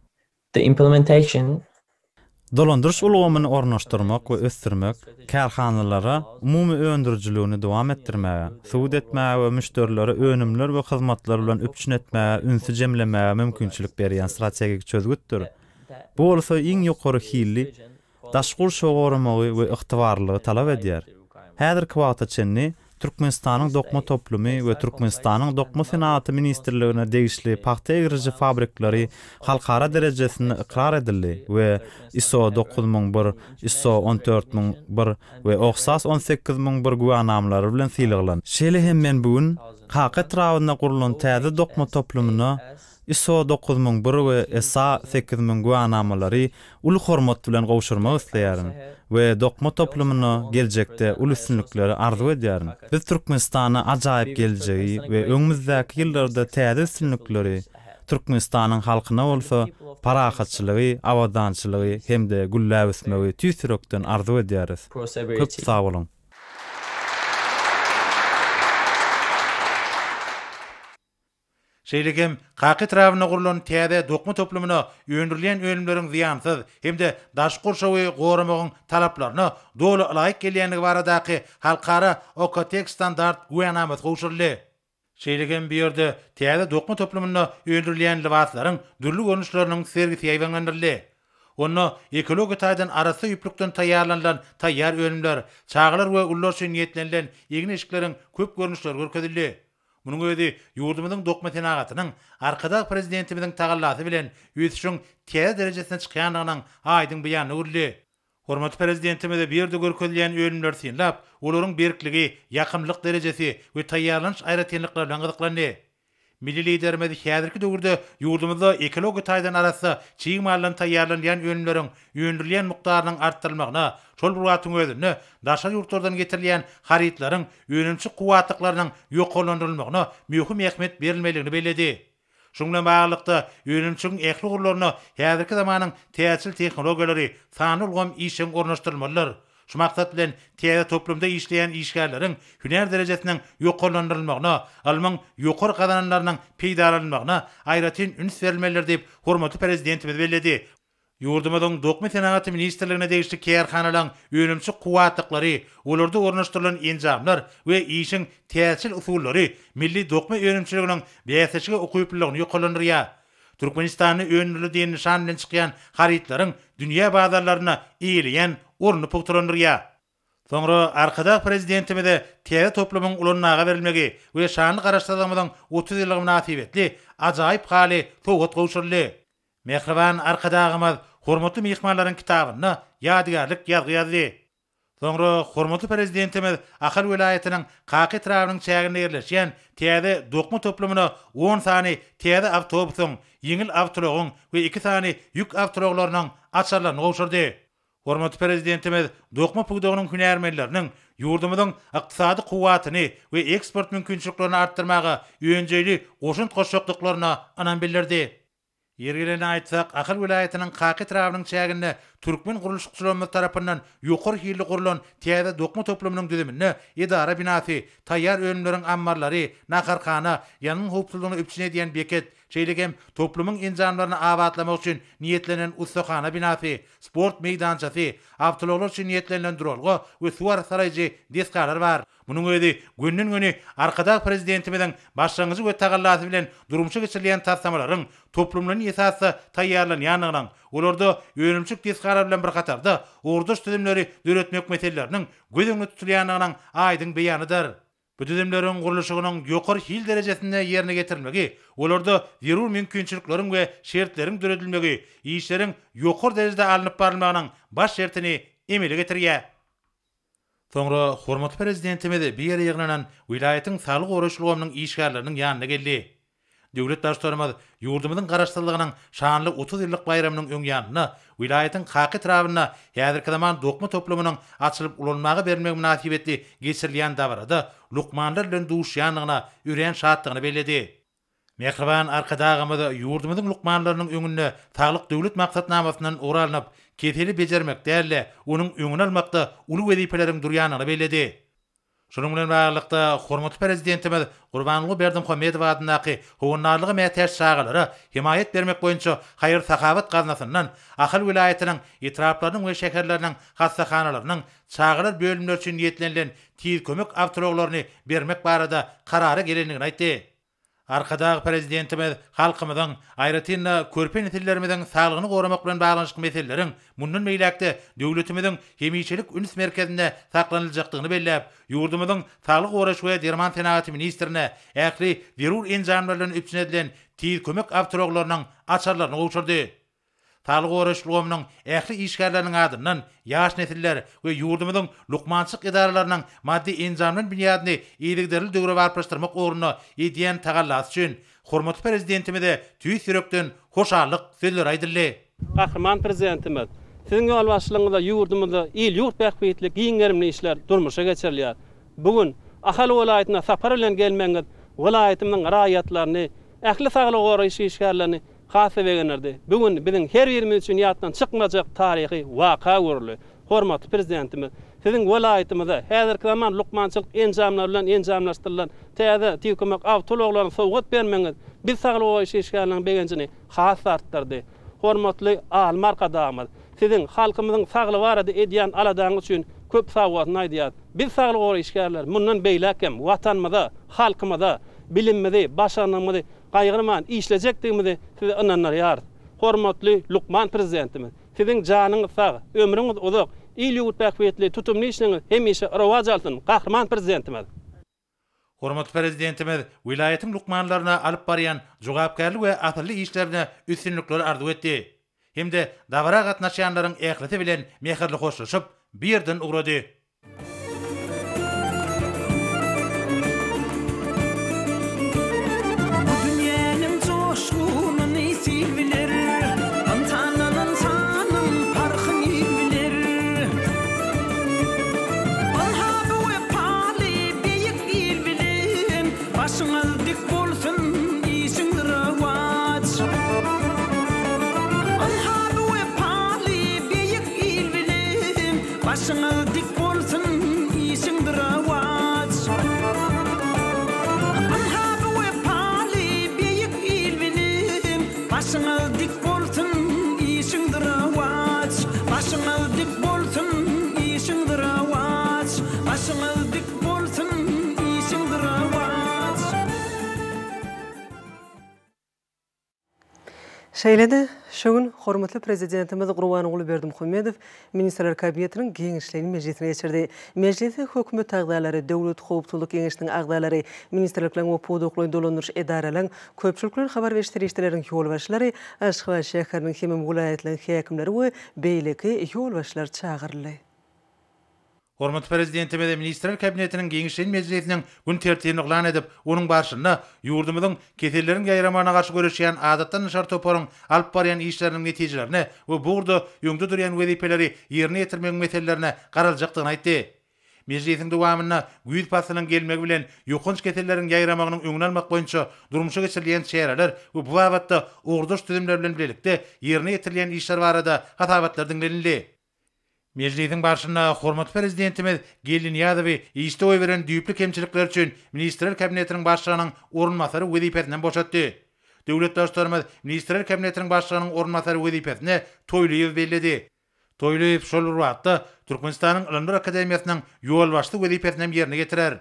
S10: The implementation
S9: dolandyryş ulgamyny ornaşdyrmak we ösdürmek kärhanalara umumy öndürjülüğini dowam etdirmäge, suwd etmäge we müşterileri önümler we hyzmatlar bilen öpçün etmäge, ünsü jemlemäge mümkinçilik berýän strategik çözgütdir. Bu bolsa iň ýokary hilli daşgur şoğurmagy we ygtybarlygy talap edýär. Häzirki wagtda çenni Türkmenistanyň dokma toplumy we Türkmenistanyň dokma senaty ministrligine degişli paxta egirji fabriklary halkara derejesinde ikrar edildi we ISO 9001, ISO 14001 we oxsas 18001 guwanamlary bilen silglan. Şeýle hemmen bugün haky etrafynda gurulan täze dokma toplumyna ISO 9001 we SA 8000 guwanamlary ulu hormat bilen gowşurmak isleýärin we dokma toplumyna geljekde ulu üstünlikleri arzu edýärin. Biz Türkmenistana ajaýyp geljegi we öňümüzdäki ýyllarda täze üstünlikleri Türkmenistanyň halkyna bolsa parahatçylygy, awadançylygy hemde güllä ösmegi tüýsürekden arzu edýäris. Köp sag bolun.
S2: Şeýlegem haky etrawyna gurulan täze dokma toplumyna öndürilen ölümleriň ziýansyz hemde daşgurşa we goramagyň talaplaryna doly laýyk gelýänligi baradaky halkara OKTEK standart guýanamat gowşurly. Şeýlegem bir ýerde täze dokma toplumyna öndürilen libaslaryň dürli görnüşleriniň sergisi ýaýbanlandyryly. Onu ekologik taýdan arasy ýüplükden taýýarlanan taýýar ölümler, çağlar we ullar üçin ýetlenilen ýegin işikleriň köp görnüşleri görkezildi. Munyň özi ýurdumyzyň dokma senagatynyň arkada prezidentimiziň tagallasy bilen ýüzüşiň täze derejesine çykýanlygynyň aýdyň beýany urly. Hormatly prezidentimiz bir ýerde görkezilýän ölümler synlap, olaryň berkligi, ýakymlyk derejesi we taýýarlanyş aýratynlyklary bilen gyzyklandy. Milli liderimiz häzirki döwürde ýurdumyzda ekologik taýdan arasy çyýmalan taýýarlanýan ölümleriň öndürilen mukdarynyň artdyrylmagyna, şol burwatyň özüne daşa ýurtlardan getirilýän haritlaryň önümçi kuwatlyklarynyň ýoklandyrylmagyna möhüm ähmiýet berilmeligini bellädi. Şoňla baglykda önümçi ähli gurlaryna häzirki zamanyň täsir tehnologiýalary sany ulgam işiň ornaşdyrylmalylar. Şu maksat bilen täze toplumda işleýän işgärleriň hüner derejesiniň ýoklandyrylmagyna, almaň ýokary kazananlarynyň peýdalanmagyna aýratyn üns berilmelidir diýip hormatly prezidentimiz bellädi. Ýurdumyzyň dokma senaty ministrligine degişli kärhanalaryň önümçi kuwatlyklary, olarda ornaşdyrylan enjamlar we işiň täsir usullary milli dokma önümçiliginiň bäsişige okuýuplaryny ýoklandyrýar. Türkmenistany önürli diýen nişan bilen çykýan haritlaryň dünýä bazarlaryna iýilýän orny pogturandyrýar. Soňra arkada prezidentimize täze toplumyň ulanmaga berilmegi we şanly garaşdyrmanyň 30 ýyllyk münasibetli ajaýyp haly towat gowşurly. Mehriban arkadagymyz hormatly mehmanlaryň kitabyny ýadygarlyk ýazgy ýazdy. Soňra hormatly prezidentimiz Ahal welaýatynyň Qaky etrawynyň çägine ýerleşýän täze dokma toplumyna 10 sany täze awtobusyň, ýeňil awtologyň we 2 sany ýük awtologlarynyň açarlaryny gowşurdy. Hormatly prezidentimiz dokma pugdagynyň hünärmenleriniň ýurdumyzyň ykdysady kuwatyny we eksport mümkinçiliklerini artdyrmaga öňjeli goşunt goşoklyklaryna anan bildirdi. Ýergelen aýtsak, Ahal welaýatynyň Qaky etrawynyň çägine Türkmen guruluşçylary tarapyndan ýokary hilli gurulan täze dokma toplumynyň düzümine idara binasy, taýýar ölümleriň ammarlary, nakarkana, ýanyň howpsuzlygyny öpçün edýän beket, şeýlegem toplumyň enjamlaryny abadlamak üçin niýetlenen ustahana binasy, sport meýdançasy, awtologlar üçin niýetlenen duralgy we suwar saraýjy deskarlar bar. Munyň özi günden güni arkada prezidentimiziň başlangyjy we tagallasy bilen durumçy geçirilýän tassamalaryň toplumlaryň esasy taýýarlanýanynyň, olarda önümçük deskarlar bilen bir katarda orduş tüzümleri döretmek meseleläriniň göz öňünde tutulýanynyň aýdyň beýanydyr. Bu tüzümleriň guruluşynyň ýokary hil derejesinde ýerine getirilmegi, olarda zerur mümkinçilikleriň we şertleriň döredilmegi, işleriň ýokary derejede alınıp barylmagynyň baş şertini emele getirýär. Soňra hormatly prezidentimiz bir ýere ýygnanan wilayatyň saglyk goraşlygymyň işgärleriniň ýanyna geldi. Döwlet başçylygymyz ýurdumyzyň garaşdyrlygynyň şanly 30 ýyllyk bayramynyň öňýanyna, wilayatyň haky trawyna, häzirki zaman dokma toplumynyň açylyp ulanmagy bermek münasibetli geçirilýän davrada lukmanlar bilen duşýanlygyna üren şatlygyny bellädi. Mehriban arkadagymyz ýurdumyzyň lukmanlarynyň öňünde taglyk döwlet maksatnamasynyň oralanyp, keteli bejermek dälle, onuň öňüne almakda uly wezipeleriň durýanyny bellädi. Şunun bilen baglanykda hormatly prezidentimiz Gurbanuly Berdimuhammedow adynaky howunarlygy mätäş şagalary himayet bermek boýunça haýyr sahawat gaznasyndan Ahal vilayatynyň etraplarynyň we şäherleriniň hassahanalarynyn çağılar bölümler üçin ýetlenilen tiz kömek awtologlaryny bermek barada karara gelenligini aýtdy. Arkadagy prezidentimiz halkymyzyň aýratynda körpe nesillerimiziň saglygyny goramak bilen baglanşyk meseleleriň mundan meýlekde döwletimiziň hemiçelik üns merkezinde saklanyljakdygyny belläp, ýurdumyzyň saglyk goraş we derman tenagaty ministrine ähli zerur enjamlar bilen üpçünedilen tiz kömek awtologlarynyň açarlaryny gowşurdy. Saglyk goraş lugumynyň ähli işgärleriniň adyndan ýaş nesiller we ýurdumyzyň lukmançyk idaralarynyň maddi enjamlaryň binýadyny ýeligderli döwre barplaşdyrmak ugruna edýän tagallas üçin hormatly prezidentimize tüýs ýürekden hoşallyk sözler aýdyldy.
S11: Gahryman prezidentimiz, siziň ýol başçylygyňyzda ýurdumyzda il ýurt bähbetlik giňerimli işler durmuşa geçirilýär. Bugun Ahal welaýatyna sapar bilen gelmeňiz welaýatymyň raýatlaryny, ähli saglyk goraş işgärlerini hasa begenlerdi. Bugün bizim her birimiz üçün ýatdan çykmajak taryhy waka görüldü. Hormatly prezidentimiz, siziň welaýatymyzda häzirki zaman lukmançylyk enjamlar bilen enjamlaşdyrylan täze tiýkömek awtologlaryny sowgat bermeňiz biz saglyk goraş işgärleriniň begenjini hasa artdyrdy. Hormatly almy arkadaşlar, siziň halkymyzyň saglygy barada edýän aladaňyz üçin köp sowgatny aýdýar. Biz saglyk goraş işgärler mundan beýlekem watanmyza, halkymyza, bilimmizi, başarmamyzy gaýgyrman işlejekdigimizi size ynanýar. Hormatly Lukman prezidentimiz, siziň janyňyz sag, ömrüňiz uzak, il ýurt bähbetli tutumly işiniňiz hemişe rowaj alsyn. Gahryman prezidentimiz.
S2: Hormatly prezidentimiz wilayatyň lukmanlaryna alyp barýan jogapkärlik we atyrly işlerine üstünlikler arzu etdi. Hemde dawra gatnaşýanlaryň ähleti bilen mehirli hoşlaşyp birden ugrady.
S3: Başına dik bolsun işin diravat. Anhabu ve pali büyük il bilim. Başına dik bolsun işin diravat. Başına dik bolsun işin diravat. Başına dik bolsun işin diravat.
S1: Şeýlede şoň hormatly prezidentimiz Gurbanuly Berdimuhammedow Ministrler Kabinetiniň giňişlerini mejlisine geçirdi. Mejlise hökümet agdalary, döwlet howpçylyk giňişiniň agdalary, ministrliklerin we podokly dolandyryş edaralaryň köpçülikler habar berişdirişleriň ýolbaşlary, Aşgabat şäheriniň hemem welaýatlariň häkimleri we beýleki ýolbaşlar çağıryldy.
S2: Hormatly prezidentimiz Ministrler Kabinetiniň giňişlerini mejlisiniň gün tertibini oglan edip, onuň barşynda ýurdumyzyň kesellerin gaýramana garşy görüşýän adatdan nişar toparyň alyp barýan işleriniň netijelerini we burada ýöňde durýan wezipeleri ýerine ýetirmek meselelerine garaljakdygyny aýtdy. Mejlisiň dowamyna güýt pasynyň gelmegi bilen ýokunç kesellerin gaýramagynyň öňüne almak boýunça durmuşa geçirilýän şäherler we bu wagtda ugruş tüzümler bilen birlikde ýerine ýetirilýän işler barada hatabatlar dinlenildi. Mejlisiň başynda hormatly prezidentimiz Gelin Ýazowy işde oý beren düýpli kemçilikler üçin Ministrler Kabinetiniň başlygynyň orunmasary wezipesinden boşatdy. Döwlet başçylarymyz Ministrler Kabinetiniň başlygynyň orunmasary wezipesine Toýluýew bellädi. Toýluýew şol wagtda Türkmenistanyň Ilimler Akademiýasynyň ýolbaşçy wezipesinden ýerine getirer.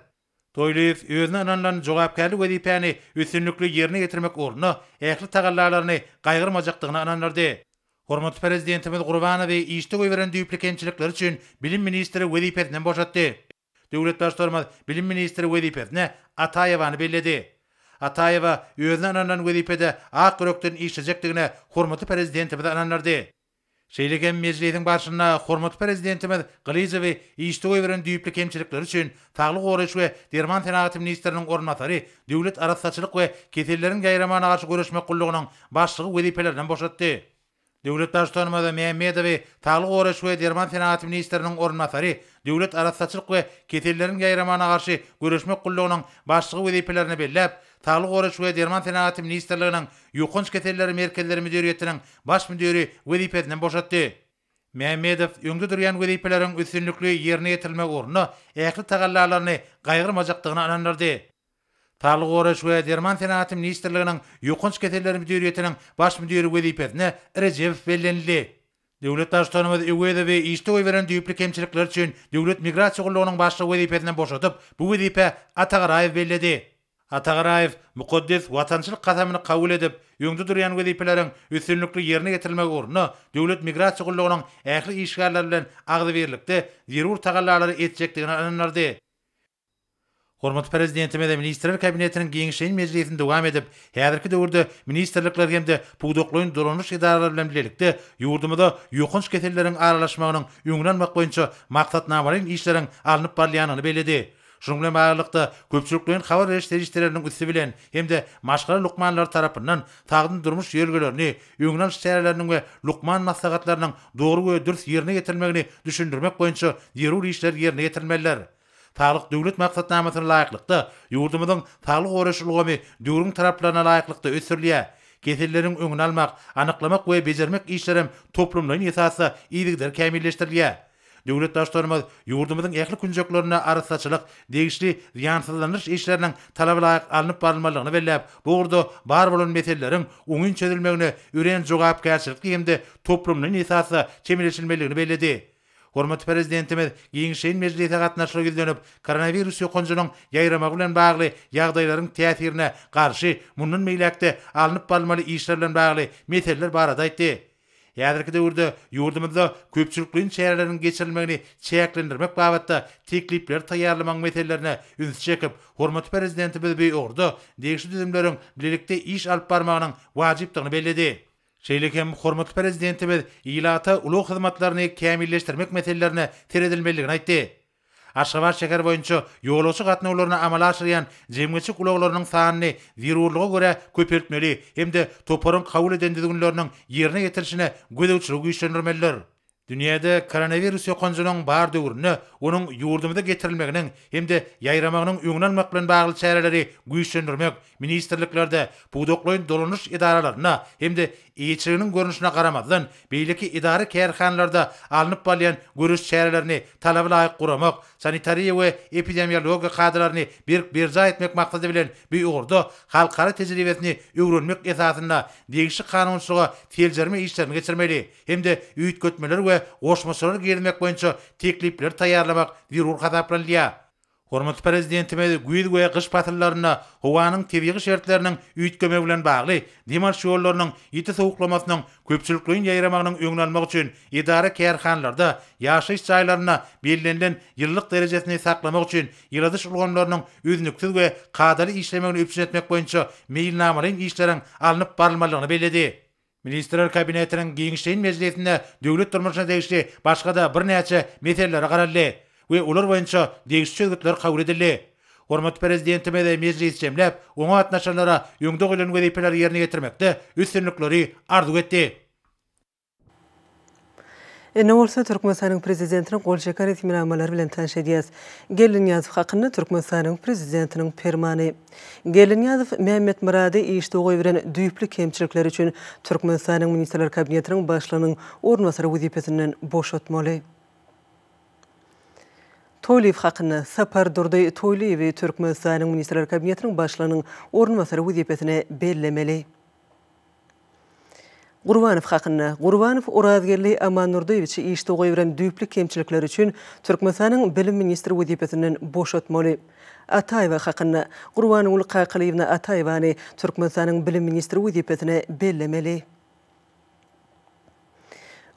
S2: Toýluýew özüne ananan jogapkärlik wezipeni üstünlikli ýerine getirmek ugruna ähli tagallalaryny gaýgyrmajakdygyny ananlardy. Hormatly prezidentimiz Gurbanuly işde goý beren düýpli kemçilikler üçin bilim ministri wezipesinden boşatdy. Döwlet başçylarymyz bilim ministri wezipesine Ataýewaňy bellädi. Ataýewa özüne ananan wezipede ak ýürekden işlejekdigine hormatly prezidentimiz ananlardy. Şeýlegen mejlisiň başyna hormat prezidentimiz Galizowy iştogy beren düýpli kemçilikler üçin Taglyk Goraş we Derman Senaty ministriniň ornatary döwlet arassaçylyk we kesellerin gaýramana garşy görüşmek gullugynyň başlygy wezipelerden boşatdy. Döwlet başçymyzy Mehmedowy Taglyk Goraş we Derman Senaty ministriniň ornatary döwlet arassaçylyk we kesellerin gaýramana garşy görüşmek gullugynyň başlygy wezipelerini belläp Taglyk Goraş we Derman Senaty ministrliginiň ýokunç keselleri merkezleri müdiriýetiniň baş müdiri wezipesinden boşatdy. Mehmedow öňde durýan wezipeleriň üstünlükli ýerine ýetirilmek orna ähli tagallalaryny gaýgyrmajakdygyny anandyrdy. Taglyk Goraş we Derman Senaty ministrliginiň ýokunç keselleri müdiriýetiniň baş müdiri wezipesine Rejev bellenildi. Döwlet başçymyz Ewedewe iştogy beren düýpli kemçilikler üçin döwlet migrasiýa gullugynyň başlygy wezipesinden boşatyp bu wezipe Atagaraýew belledi. Atagaraýew mukaddes watançylyk kasamyny kabul edip, öňde durýan wezipeleriň üstünlükli ýerine ýetirilmek orna döwlet migrasiýa gullugynyň ähli işgärler bilen agdy berlikde zerur tagallalary etjekdigini ananardy. Hormat prezidentimiz de Ministrler Kabinetiniň giňişleýän mejlisinde dowam edip, häzirki döwürde ministrlikler hemde puwduklyň dolanyş idaralary bilen bilelikde ýurdumyzda ýokunç keselleriň aralaşmagynyň öňlenmek boýunça maksatnamalaryň işleriň alınıp barýanyny beledi. Şonuň bilen baglanykda köpçülikliň habar beriş terişleriniň üstü bilen hemde maşgala lukmanlar tarapyndan tagdyn durmuş ýergelerini, öňlen şäherleriniň we lukman maslahatlarynyň dogry we dürüst ýerine ýetirilmegini düşündirmek boýunça zerur işler ýerine ýetirilmeliler. Taglyk döwlet maksatnamasyna laýyklykda ýurdumyzyň taglyk goraşylygy döwrüň taraplarına laýyklykda ösürilýär. Keselleriň öňüni almak, anyklamak we bejermek işlerim toplumlaryň esasy iýdigler kämilleşdirilýär. Döwlet başçymyz ýurdumyzyň ähli künjeklerine arassaçylyk, degişli ýansyzlanyş işleriniň talaby laýyk alınıp barylmalygyny belläp, bu urda bar bolan meseleleriň oňun çözülmegine ören jogapkärçilik hemde toplumlaryň esasy çemeleşilmeligini belledi. Hormat prezidentimiz giňişleýän mejlisde gatnaşyga gizlenip, koronavirus ýokunjunyň ýaýramagy bilen bagly ýagdaýlaryň täsirine garşy mundan meýlekde alınıp barylmaly işler bilen bagly meseleler barada aýtdy. Häzirki döwürde ýurdumyzda köpçülikliň şäherleriň geçirilmegini çäklendirmek babatda teklipler taýýarlamak meselelerine üns çekip, hormat prezidentimiz bu ýurda degişli düzümleriň birlikde iş alyp barmagynyň wajypdygyny belledi. Şeýlekem hormat prezidentimiz ýylata ulug hyzmatlaryny kämilleşdirmek meselelerini teredilmeligini aýtdy. Aşgabat şäher boýunça ýolguçy gatnawlaryna amal aşyrýan jemgyçlik uluglarynyň sanyny zerurlyga görä köpertmeli hemde toparyň kabul eden düzgünleriniň ýerine ýetirişine gödäwçilik güýçlendirmeliler. Dünýäde koronavirus ýokunjunyň bar döwrüne, onuň ýurdumyza getirilmeginiň hemde ýaýramagynyň öňüne almak bilen bagly çäreleri güýçlendirmek ministrliklerde puwduklyň dolanyş idaralaryna hemde eýçiligiň görnüşine garamazdan beýleki idara kärhanlarda alınıp barýan görüş çärelerini talaby laýyk guramak, sanitariýa we epidemiologiýa kadralaryny berja etmek maksady bilen bu ýurda halkara tejribesini öwrenmek esasynda degişli kanunçylyga teljerme işlerini geçirmeli hemde üýtgetmeler we goşmaçylar girmek boýunça teklipler taýýarlamak zerur hasaplanýar. Hormat prezidentimiz güýz we gyş patyllaryna howanyň tebigy şertleriniň üýtgeme bilen bagly dimarş ýollarynyň ýiti sowuklamasynyň köpçülikliň ýaýramagynyň öňüne almak üçin idara kärhanlarda ýaşaýyş jaýlaryna bellenlen ýyllyk derejesini saklamak üçin ýyladyş ulgamlarynyň üznüksiz we kadary işlemegini öpsün etmek boýunça meýilnamalaryň işleriň alınıp barylmalygyny belledi. Ministrler Kabinetiniň giňişleýän mejlisinde döwlet durmuşyna degişli başga da bir näçe meseleler garaldy we ular boýunça degişli çözgütler kabul edildi. Hormat prezidentimiz de mejlis jemläp, oňa gatnaşanlara öňde gelen wezipeler ýerine getirmekde üstünlikleri arzu etdi.
S1: Näbolsa Türkmenistanyň prezidentiniň golşekar etminamaları bilen tanış edýäs. Gelin-Ýazyw hakyny Türkmenistanyň prezidentiniň fermany. Gelin-Ýazyw Mehmet Murady iştogy beren düýpli kemçilikler üçin Türkmenistanyň Ministrler Kabinetiniň başlygynyň ornwasary wezipesinden boşatmaly. Toýliw hakyny Sapar Durdy Toýliw Türkmenistanyň Ministrler Kabinetiniň başlygynyň ornwasary wezipesine bellemeli. Gurbanow hakyny Gurbanow Orazgerli Aman Nurdiýewiç iştogy beren düýpli kemçilikler üçin Türkmenistanyň bilim ministri wezipesinden boşatmaly. Ataýewa hakyny Gurbanow Qaýqyliýewna Ataýewany Türkmenistanyň bilim ministri wezipesine bellemeli.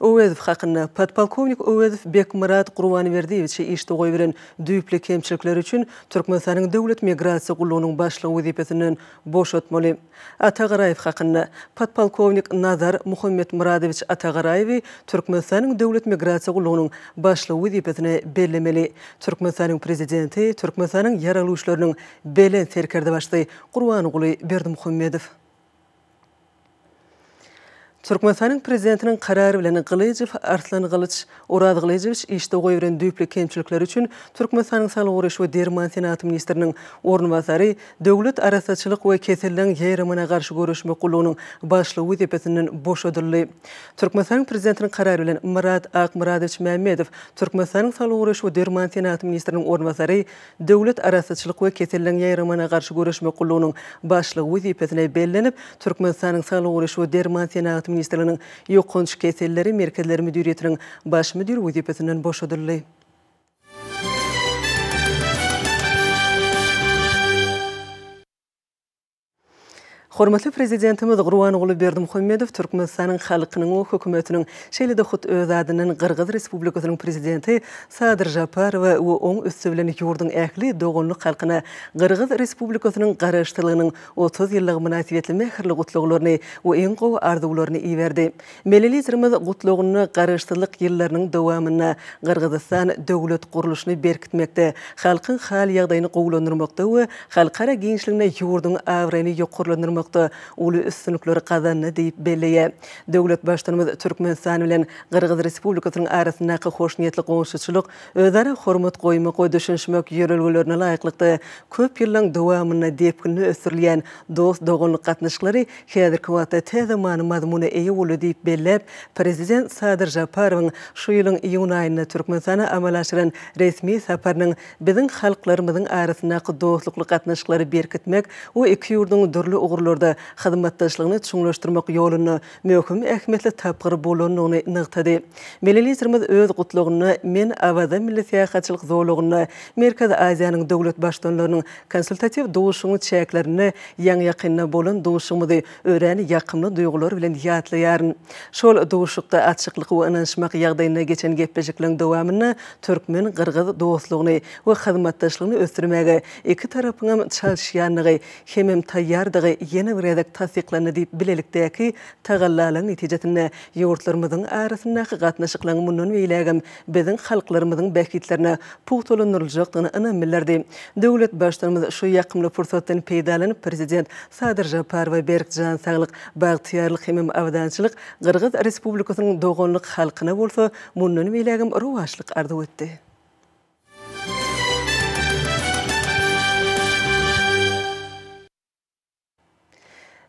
S1: Öwedif hakyna podpolkovnik Öwedif Bekmurat Gurbanyberdiýewiçe işde goýberen düýpli kemçilikler üçin Türkmenistanyň döwlet migrasiýa gullugynyň başlygy wezipesinden boşatmaly. Atagarayew hakyna podpolkovnik Nazar Muhammed Muradowich Atagarayew Türkmenistanyň döwlet migrasiýa gullugynyň başlygy wezipesine bellemeli. Türkmenistanyň prezidenti Türkmenistanyň ýaraluşlarynyň belen serkerde başly Gurbanyguly Berdimuhammedow. Türkmenistanyň prezidentiniň karary bilen Gylyjew Arslan Gylyç Urad Gylyjewich işde goýberen düýpli kemçilikler üçin Türkmenistanyň Sagalyk Guraş we Derman Senaty ministriniň ornbasary döwlet arasaçylyk we keselliň ýerimine garşy görüşme gullugynyň başlygy wezipesinden boşadyldy. Türkmenistanyň prezidentiniň karary bilen Murat Akmuradowich Mämmedow Türkmenistanyň Sagalyk Guraş we Derman Senaty ministriniň ornbasary döwlet arasaçylyk we keselliň ýerimine garşy görüşme gullugynyň başlygy wezipesine bellenip Türkmenistanyň Sagalyk Guraş we Derman Senaty ministriniň ýokunç keselleri merkezleri müdiriýetiniň baş müdiri wezipesinden boşadyldy. Hormatly prezidentimiz Gurbanyguly Berdimuhammedow Türkmenistanyň halkynyň we hökümetiniň şeýle-de hut öz adynyň Gyrgyz Respublikasynyň prezidenti Sadyr Japarow we oň üstü bilen ýurduň ähli dogonlyk halkyna Gyrgyz Respublikasynyň garaşdyrylygynyň 30 ýyllyk münasibetli mähirli gutluglaryny we eň gowy arzuwlaryny iýerdi. Melelizrimiz gutlugyny garaşdyrylyk ýyllarynyň dowamyna Gyrgyzstan döwlet guruluşyny berkitmekde, halkyň hal ýagdaýyny gowlandyrmakda we halkara gençligine ýurduň awraýyny ýokurlandyrmakda uly üstünlikleri kazandy diýip belleýär. Döwlet başdanymyz Türkmenistan bilen Gyrgyz Respublikasynyň arasyndaky hoşniýetli goňşuçylyk, özara hormat goýmak we düşünmek ýörelgelerine laýyklykda köp ýyllaň dowamyna depkilini ösürilýän dost dogonlyk gatnaşyklary häzirki wagtda täze mazmuny eýe bolup diýip bellep, prezident Sadyr Japarowyň şu ýylyň iýun aýynda Türkmenistana amal aşyran resmi saparynyň biziň halklarymyzyň arasyndaky dostlukly gatnaşyklary berkitmek we iki ýurduň dürli ugurlarda hyzmatdaşlygyny çuňlaşdyrmak ýoluny möhüm ähmiýetli tapgyr bolanyny nygtady. Melelizrimiz öz gutlugyny men awada milli syýasatçylyk zorlugyny Merkez Aziýanyň döwlet başdanlarynyň konsultativ dowuşuny çäklerini ýaňy ýakyna bolan dowuşumyzy öýreni ýakymly duýgular bilen ýatlaýaryn. Şol dowuşukda açyklyk we inançmak ýagdaýyna geçen gepleşikliň dowamyny Türkmen-Gyrgyz dostlugyny we hyzmatdaşlygyny ösdürmäge iki tarapyň çalyşýanlygy hemem taýýardygy ýene bir ýerde tasdiklany diýip bilelikdäki tagallalaryň netijesinde ýurtlarymyzyň arasyndaky gatnaşyklaryň mundan beýlegem biziň halklarymyzyň bähitlerine puwtalanyryljakdygyny ynanmyllardy. Döwlet başdanymyz şu ýakymly fursatdan peýdalanyp prezident Sadyr Japarow berkjan saglyk, bagtyarlyk hemem awdançylyk Gyrgyz Respublikasynyň dogonlyk halkyna bolsa mundan beýlegem rowaşlyk arzuw etdi.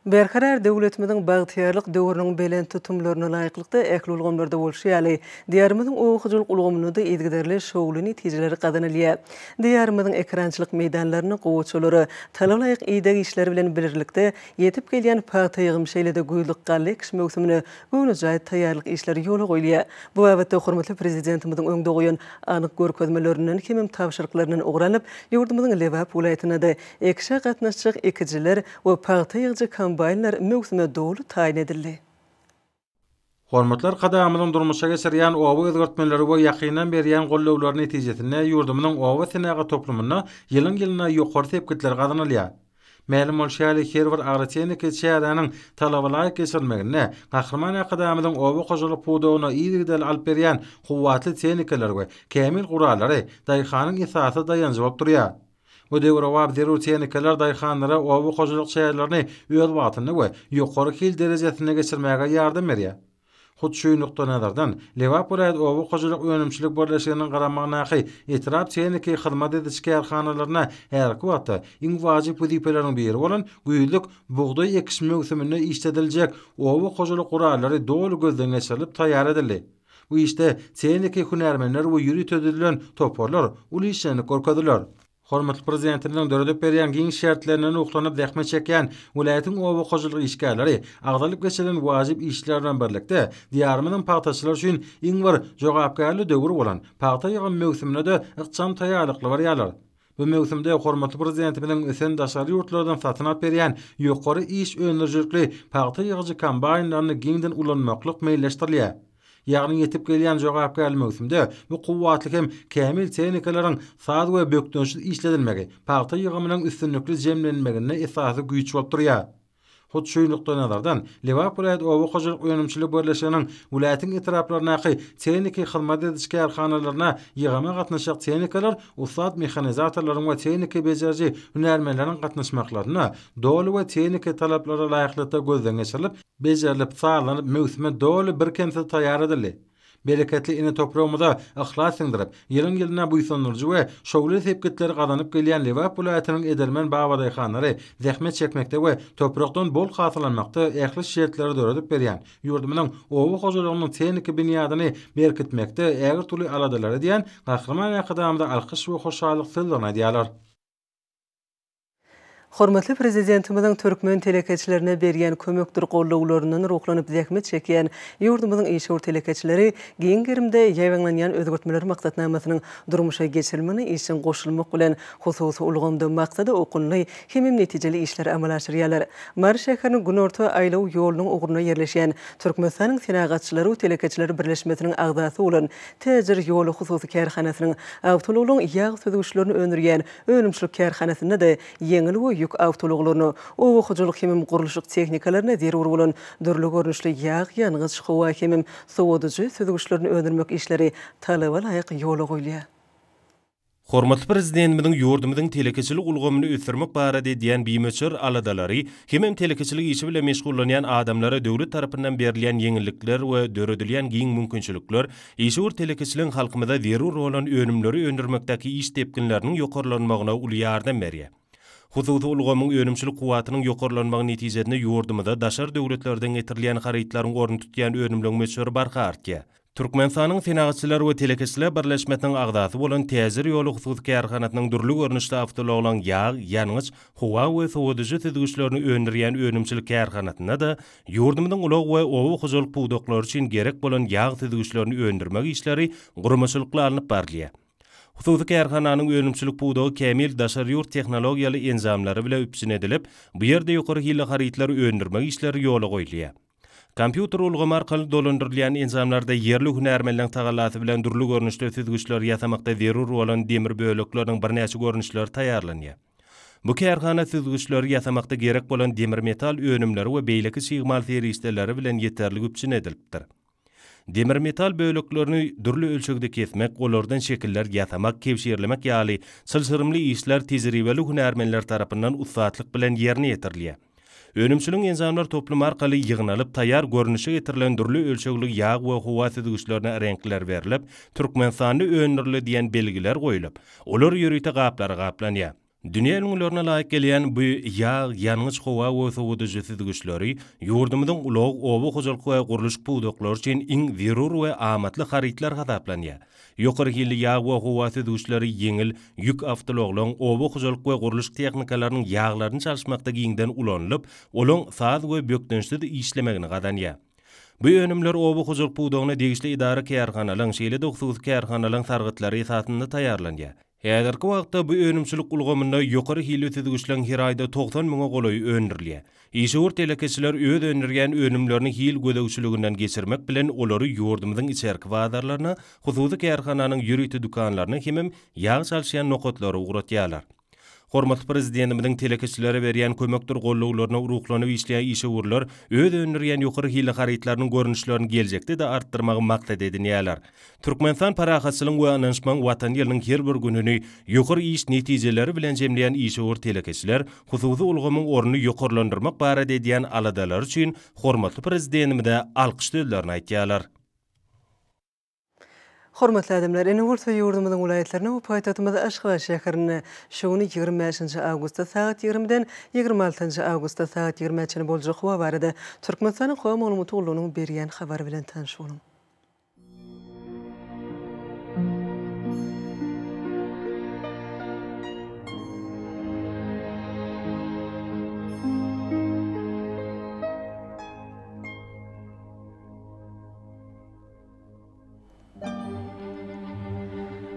S1: Berkarar döwletimiziň bagtyarlyk döwrüniň belen tutumlaryna laýyklykda ähli ulgamlarda bolşýaly. Diýarymyzyň okuwçylyk ulgamynyda edgiderli şowly netijeleri gazanylýar. Diýarymyzyň ekrançylyk meýdanlaryny gowçulary talalaýyk ýydagy işleri bilen bilirlikde ýetip gelýän paýta ýygym şeýle-de güýlük gallyk mewsümine göwnüjay taýýarlyk işleri ýola goýulýar. Bu wagtda hormatly prezidentimiziň öňde goýan anyk görkezmelerinden hemem tapşyryklarynyň ugranyp, ýurdumyzyň Lewap welaýatyna da ekşe gatnaşjak ekijiler we paýta ýygyjy kombaynlar mewsüme dolu taýin edildi.
S12: Hormatlar kadamynyň durmuşa geçirýän owa özgertmeleri we ýakynan berýän gollawlar netijesinde ýurdumynyň owa senaga toplumyna ýylyň-ýylyna ýokary tepkiler gazanylýar. Ma'lum bolşaly her bir agratýanyk şäheriniň talabalar geçirmegine gahrman kadamynyň owa goşulyk puwdagyna ýygdal alyp berýän kuwwatly tehnikalar we kämil gurallary daýhanyň esasy dayanjyp durýar. Bu döwre wab zerur tehnikalar daýhanlara owa goşulyk şäherlerini öz wagtyny we ýokary hil derejesine geçirmäge ýardam berýär. Hut şu nokta nazardan Lewap welaýat owa goşulyk önümçilik birleşiginiň garamagynaky etirap tehniki hyzmat ediş kärhanalaryna her wagtda iň wajyp wezipeleriň biri bolan güýlük buğday ekiş mewsümine işlediljek owa goşulyk gurallary dolu gözden geçirilip taýýar edildi. Bu işte tehniki hünärmenler we ýürüt edilen toparlar uly işlerini gorkadylar. Hormatly prezidentiniň döredip berýän giň şertlerinden uklanyp zähmet çekýän welaýatyň owa goşulyk işgärleri agdalyp geçilen wajyp işler bilen birlikde diýarymyň paýtaşçylar üçin iň bir jogapkärli döwür bolan paýta ýygyn mewsümine de ykçam taýýarlyklar barýarlar. Bu mewsümde hormatly prezidentimiň ösen daşary ýurtlardan satyn alyp berýän ýokary iş öňürjükli paýta ýygyjy kombaynlaryny giňden ulanmaklyk meýilleşdirilýär. ýagny ýetip gelýän jogap gelmeginde bu kuwwatly hem kämil tehnikalaryň saz we bökdönşi işledilmegi, paýta ýygymynyň üstünlikli jemlenmegine esasy güýç bolup durýar. Hot şuýlukdan nazardan Liverpool Owa Hojalyk Öňümçilik Birleşiginiň welaýatyň etraplarynaky tehnika hyzmat ediş karhanalarına ýygyma gatnaşak tehnikalar, usat mehanizatorlaryň we tehnika bejerji hünärmenleriň gatnaşmaklaryna dolu we tehnika talaplara laýyklykda gözden geçirilip, bejerilip sağlanyp mösüme dolu bir kemse taýýar edildi. Bereketli ini toprağımda ahlas singdirip, ýylyň-ýylyna buýsanlyrjy we şowly sepketleri gazanyp gelýän Liverpool ýatynyň edelmen bagadaýhanlary zähmet çekmekde we toprakdan bol hasylanmakda ähli şertleri döredip berýän. Ýurdumynyň Owa Hojalygynyň tehnika binýadyny berkitmekde ägir türlü aladalary diýen gahrman ýakadamda alkyş we hoşallyk sözlerini diýerler.
S1: Hormatly prezidentimizin Türkmen telekeçilerine berýän kömekdir gollawlarynyň ruhlanyp zähmet çekýän ýurdumyzyň işgör telekeçileri giň girimde ýaýlanýan özgertmeler maksatnamasynyň durmuşa geçirilmeni işin goşulmak bilen hususy ulgamda maksady okunly hem netijeli işler amal aşyrýarlar. Mary şäheriniň Günorta aýlaw ýolunyň ugruna ýerleşýän Türkmenistanyň senagatçylary we telekeçileri birleşmesiniň agdasy bolan Täjir ýolu hususy kärhanasynyň awtoluglyň ýag söýgüçlerini öňürýän Öňümçilik kärhanasyna da ýeňil we ýük awtoluglaryny, Owa Hojalyk hemem gurulşyk tehnikalaryna zerur bolan dürli görnüşli ýag ýanyňyz howa hemem sowadyjy söýgüçlerini öňürmek işleri talaba laýyk ýola goýulýar.
S13: Hormatly prezidentimiň ýurdumyň telekeçilik ulgamyny ösürmek barada diýen bimeçer aladalary hemem telekeçilik işi bilen meşgullanýan adamlara döwlet tarapyndan berilýän ýeňillikler we döredilýän giň mümkinçilikler işgör telekeçiligiň halkymyza zerur bolan önümleri öndürmekdäki iş tepkinleriniň ýokarlanmagyna uly ýardam berýär. Hususy ulgamyň önümçilik kuwatynyň ýokarlanmagy netijesinde ýurdumyda daşar döwletlerden getirilýän harytlaryň orny tutýan önümlüň meçhur barka artýar. Türkmenistanyň senagatçylary we telekeçiler birleşmesiniň agdasy bolan Täjir ýolu hususy kärhanasynyň dürli görnüşde awtoluglaryň ýag, ýanyňyz, howa we sowadyjy tüzgüçlerini öňürýän önümçilik kärhanasyna da ýurdumyň ulag we Owa Hojalyk puwdaklary üçin gerek bolan ýag tüzgüçlerini öňürmek işleri gurumçylykla alınıp barlýar. Hususy kärhananyň önümçilik puwdagy kämil daşar ýurt tehnologiýaly enzamlary bilen üpsin edilip, bu ýerde ýokary hili harytlary öňürmek işleri ýola goýulýar. Kompýuter ulgamy arkaly dolandyrylýan enzamlarda ýerli hünärmenliň tagalasy bilen durly görnüşde tüzgüçler ýasamakda zerur bolan demir bölekläriniň birnäçe görnüşleri taýýarlanýar. Bu kärhana tüzgüçleri ýasamakda gerek bolan demir metal önümleri we beýleki sigmal seriýetleri bilen ýeterli üpsin edilipdir. Demir metal böleklerini dürli ölçekde kesmek, olardan şekiller ýasamak, kewşirlemek ýaly sylsyrymly işler tejribeli hünärmenler tarapyndan usatlyk bilen ýerine ýetirilýär. Önümçilik enzamlar toplum arkaly ýygnalyp taýýar görnüşe getirilen dürli ölçekli ýag we howa tüzgüçlerine renkler berilip, Türkmenistany öňürli diýen belgiler goýulyp, olar ýörüýte gaplar gaplanýar. Dünýä öňlerine laýyk gelýän bu ýag, ýanyňyz howa we sowadyjy tüzgüçleri ýurdumyň ulag Owa Hojalyk we guruluş puwdaklary üçin iň zerur we amatly harytlar hasaplanýar. Ýokary hili ýag we howa tüzgüçleri ýeňil ýük awtoluglaryň Owa Hojalyk we guruluş tehnikalarynyň ýaglaryny çalşmakda giňden ulanylyp, olaň saz we bökdönşde işlemegini gadanýar. Bu önümler Owa Hojalyk puwdagyna degişli idara kärhanalaryň şeýle hususy kärhanalaryň sargytlary esasynda taýýarlanýar. Häzirki wagtda bu önümçilik ulgamyna ýokary hili tüzgüçleriň her aýda 90 000 goloy öňürilýär. Işgör telekeçiler öz öňürgen önümlerini hil gödegçiliginden geçirmek bilen olary ýurdumyň içerki bazarlaryna, hususy kärhananyň ýürüýte dukanlaryna hemem ýag çalşýan nokatlary uğratýarlar. Hormatly prezidentimiň telekeçilere berýän kömekdir gollawlaryna ruhlanyp işleýän işgörler öz öňürgen ýokary hili harytlarynyň görnüşlerini geljekde de artdyrmagy maksat edinýärler. Türkmenistan parahatçylygyň we ananşmaň watan ýylynyň her bir gününi ýokary iş netijeleri bilen jemleýän işgör telekeçiler hususy ulgamyň orny ýokarlandyrmak barada edýän aladalar üçin hormatly prezidentimide alkyş sözlerini aýtýarlar.
S1: Hormatly adamlar, ene wurtsa ýurdumyň welaýatlaryna we paýtatymyza Aşgabat şäherine şowuny 25-nji awgustda saat 20-den 26-njy awgustda saat 20-çe boljak howa barada Türkmenistanyň howa maglumaty ulunyň berýän habar bilen tanış bolun.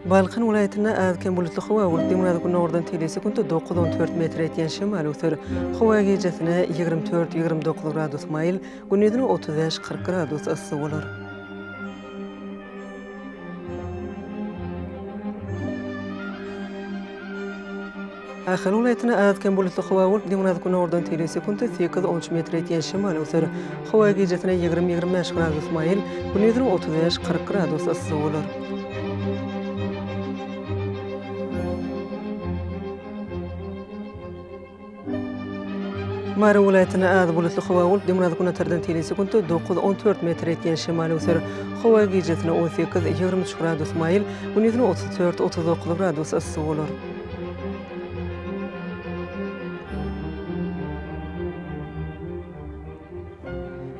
S1: Balkan welaýatyna azken bulutly howa gurdy münada günnordan telesekunda 9-14 metr etýän şemal öter. Howa gecesine 24-29 gradus maýl, gündüzine 35-40 gradus ysy bolar. Ahal ulaytına adken bulutlu hava olup limonad kuna oradan teli sekunde 8-13 metre etiyen şimal ötür. Hava gecesine 20-25 gradus mayıl, günüdür 35-40 gradus ısı olur. Mara vilayetine ad bulutlu hava olup limonad kuna tardan teli sekunde 9-14 metre etiyen şimal ötür. Hava gecesine 18-23 gradus mayıl, günüdür 34-39 gradus ısı olur.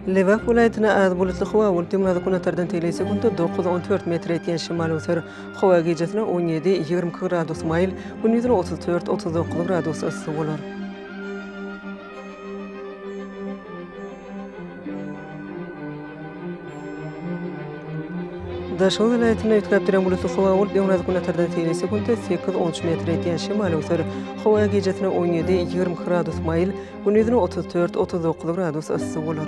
S1: Levap vilayetine ad bulutlu hava olup limonad kuna tardan teli sekunde 9-14 metre etiyen şimal ötür. Hava gecesine 17-20 gradus mayıl, günüdür 34-39 gradus ısı olur. Daşol vilayetine yütkap diren bulutlu hava olup limonad kuna tardan teli sekunde 8-13 metre etiyen şimal ötür. Hava gecesine 17-20 gradus mayıl, günüdür 34-39 gradus ısı olur.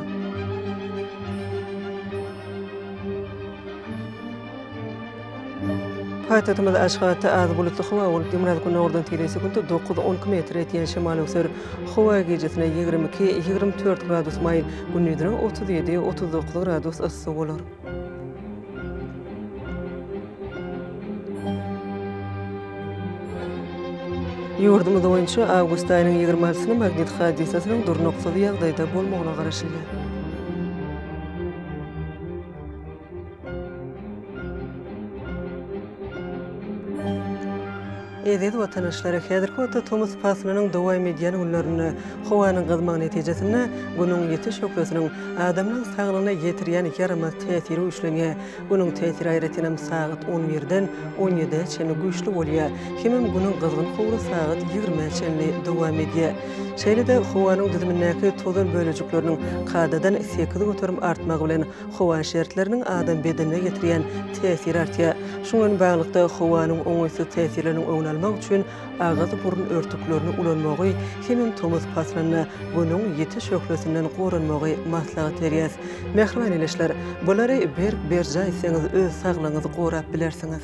S1: Paytahtymyz Aşgabatda az bulutlu hava olup limonad kuna oradan teli sekunde 9-10 metre etiyen şimal ötür. Hava gecesine 22-24 gradus mayıl, günüdür 37-39 gradus ısı olur. Yurdumuz boýunça awgust aýynyň 26-syny magnit hadisasynyň dur noktasy ýagdaýda bolmagyna garaşylýar. Edil vatandaşlara häzirki wagtda Thomas Paslanyň dowam edýän günlerini howanyň gyzmagy netijesinde günüň ýeti şöklesynyň adamyň saglygyna ýetirýän ýaramaz täsiri üçlenýär. Günüň täsiri aýratynam saat 11-den 17-de çenli güýçli bolýar. Hemem günüň gyzgyn howry saat 20-de çenli dowam edýär. Şeýle-de howanyň düzümindäki tozan bölejikleriniň kadadan 8 göterim artmagy bilen howa şertleriniň adam bedenine getirýän täsiri artýar. Şuňa baglykda howanyň oňaýsy täsirleriniň öňüne almak üçin ağız burun örtüklerini ulanmagy hemem Thomas Paslanyň günüň ýeti şöklesinden goranmagy maslahat berýär. Mehriban eleşler, bulary berja etseňiz öz saglygyňyzy gorap bilersiňiz.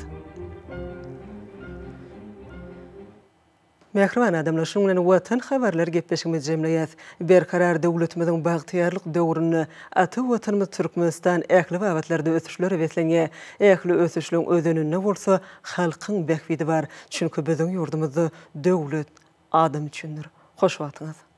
S1: Mehriban adamlar, şuň bilen watan habarlar gepleşigimiz jemleýär. Berkarar döwletimiziň bagtyarlyk döwrüni aty watanymyz Türkmenistan ähli wagtlarda ösüşleri weslenýär. Ähli ösüşleň özününde bolsa halkyň bekbidi bar. Çünki biziň ýurdumyzda döwlet adam üçindir. Hoş wagtyňyz.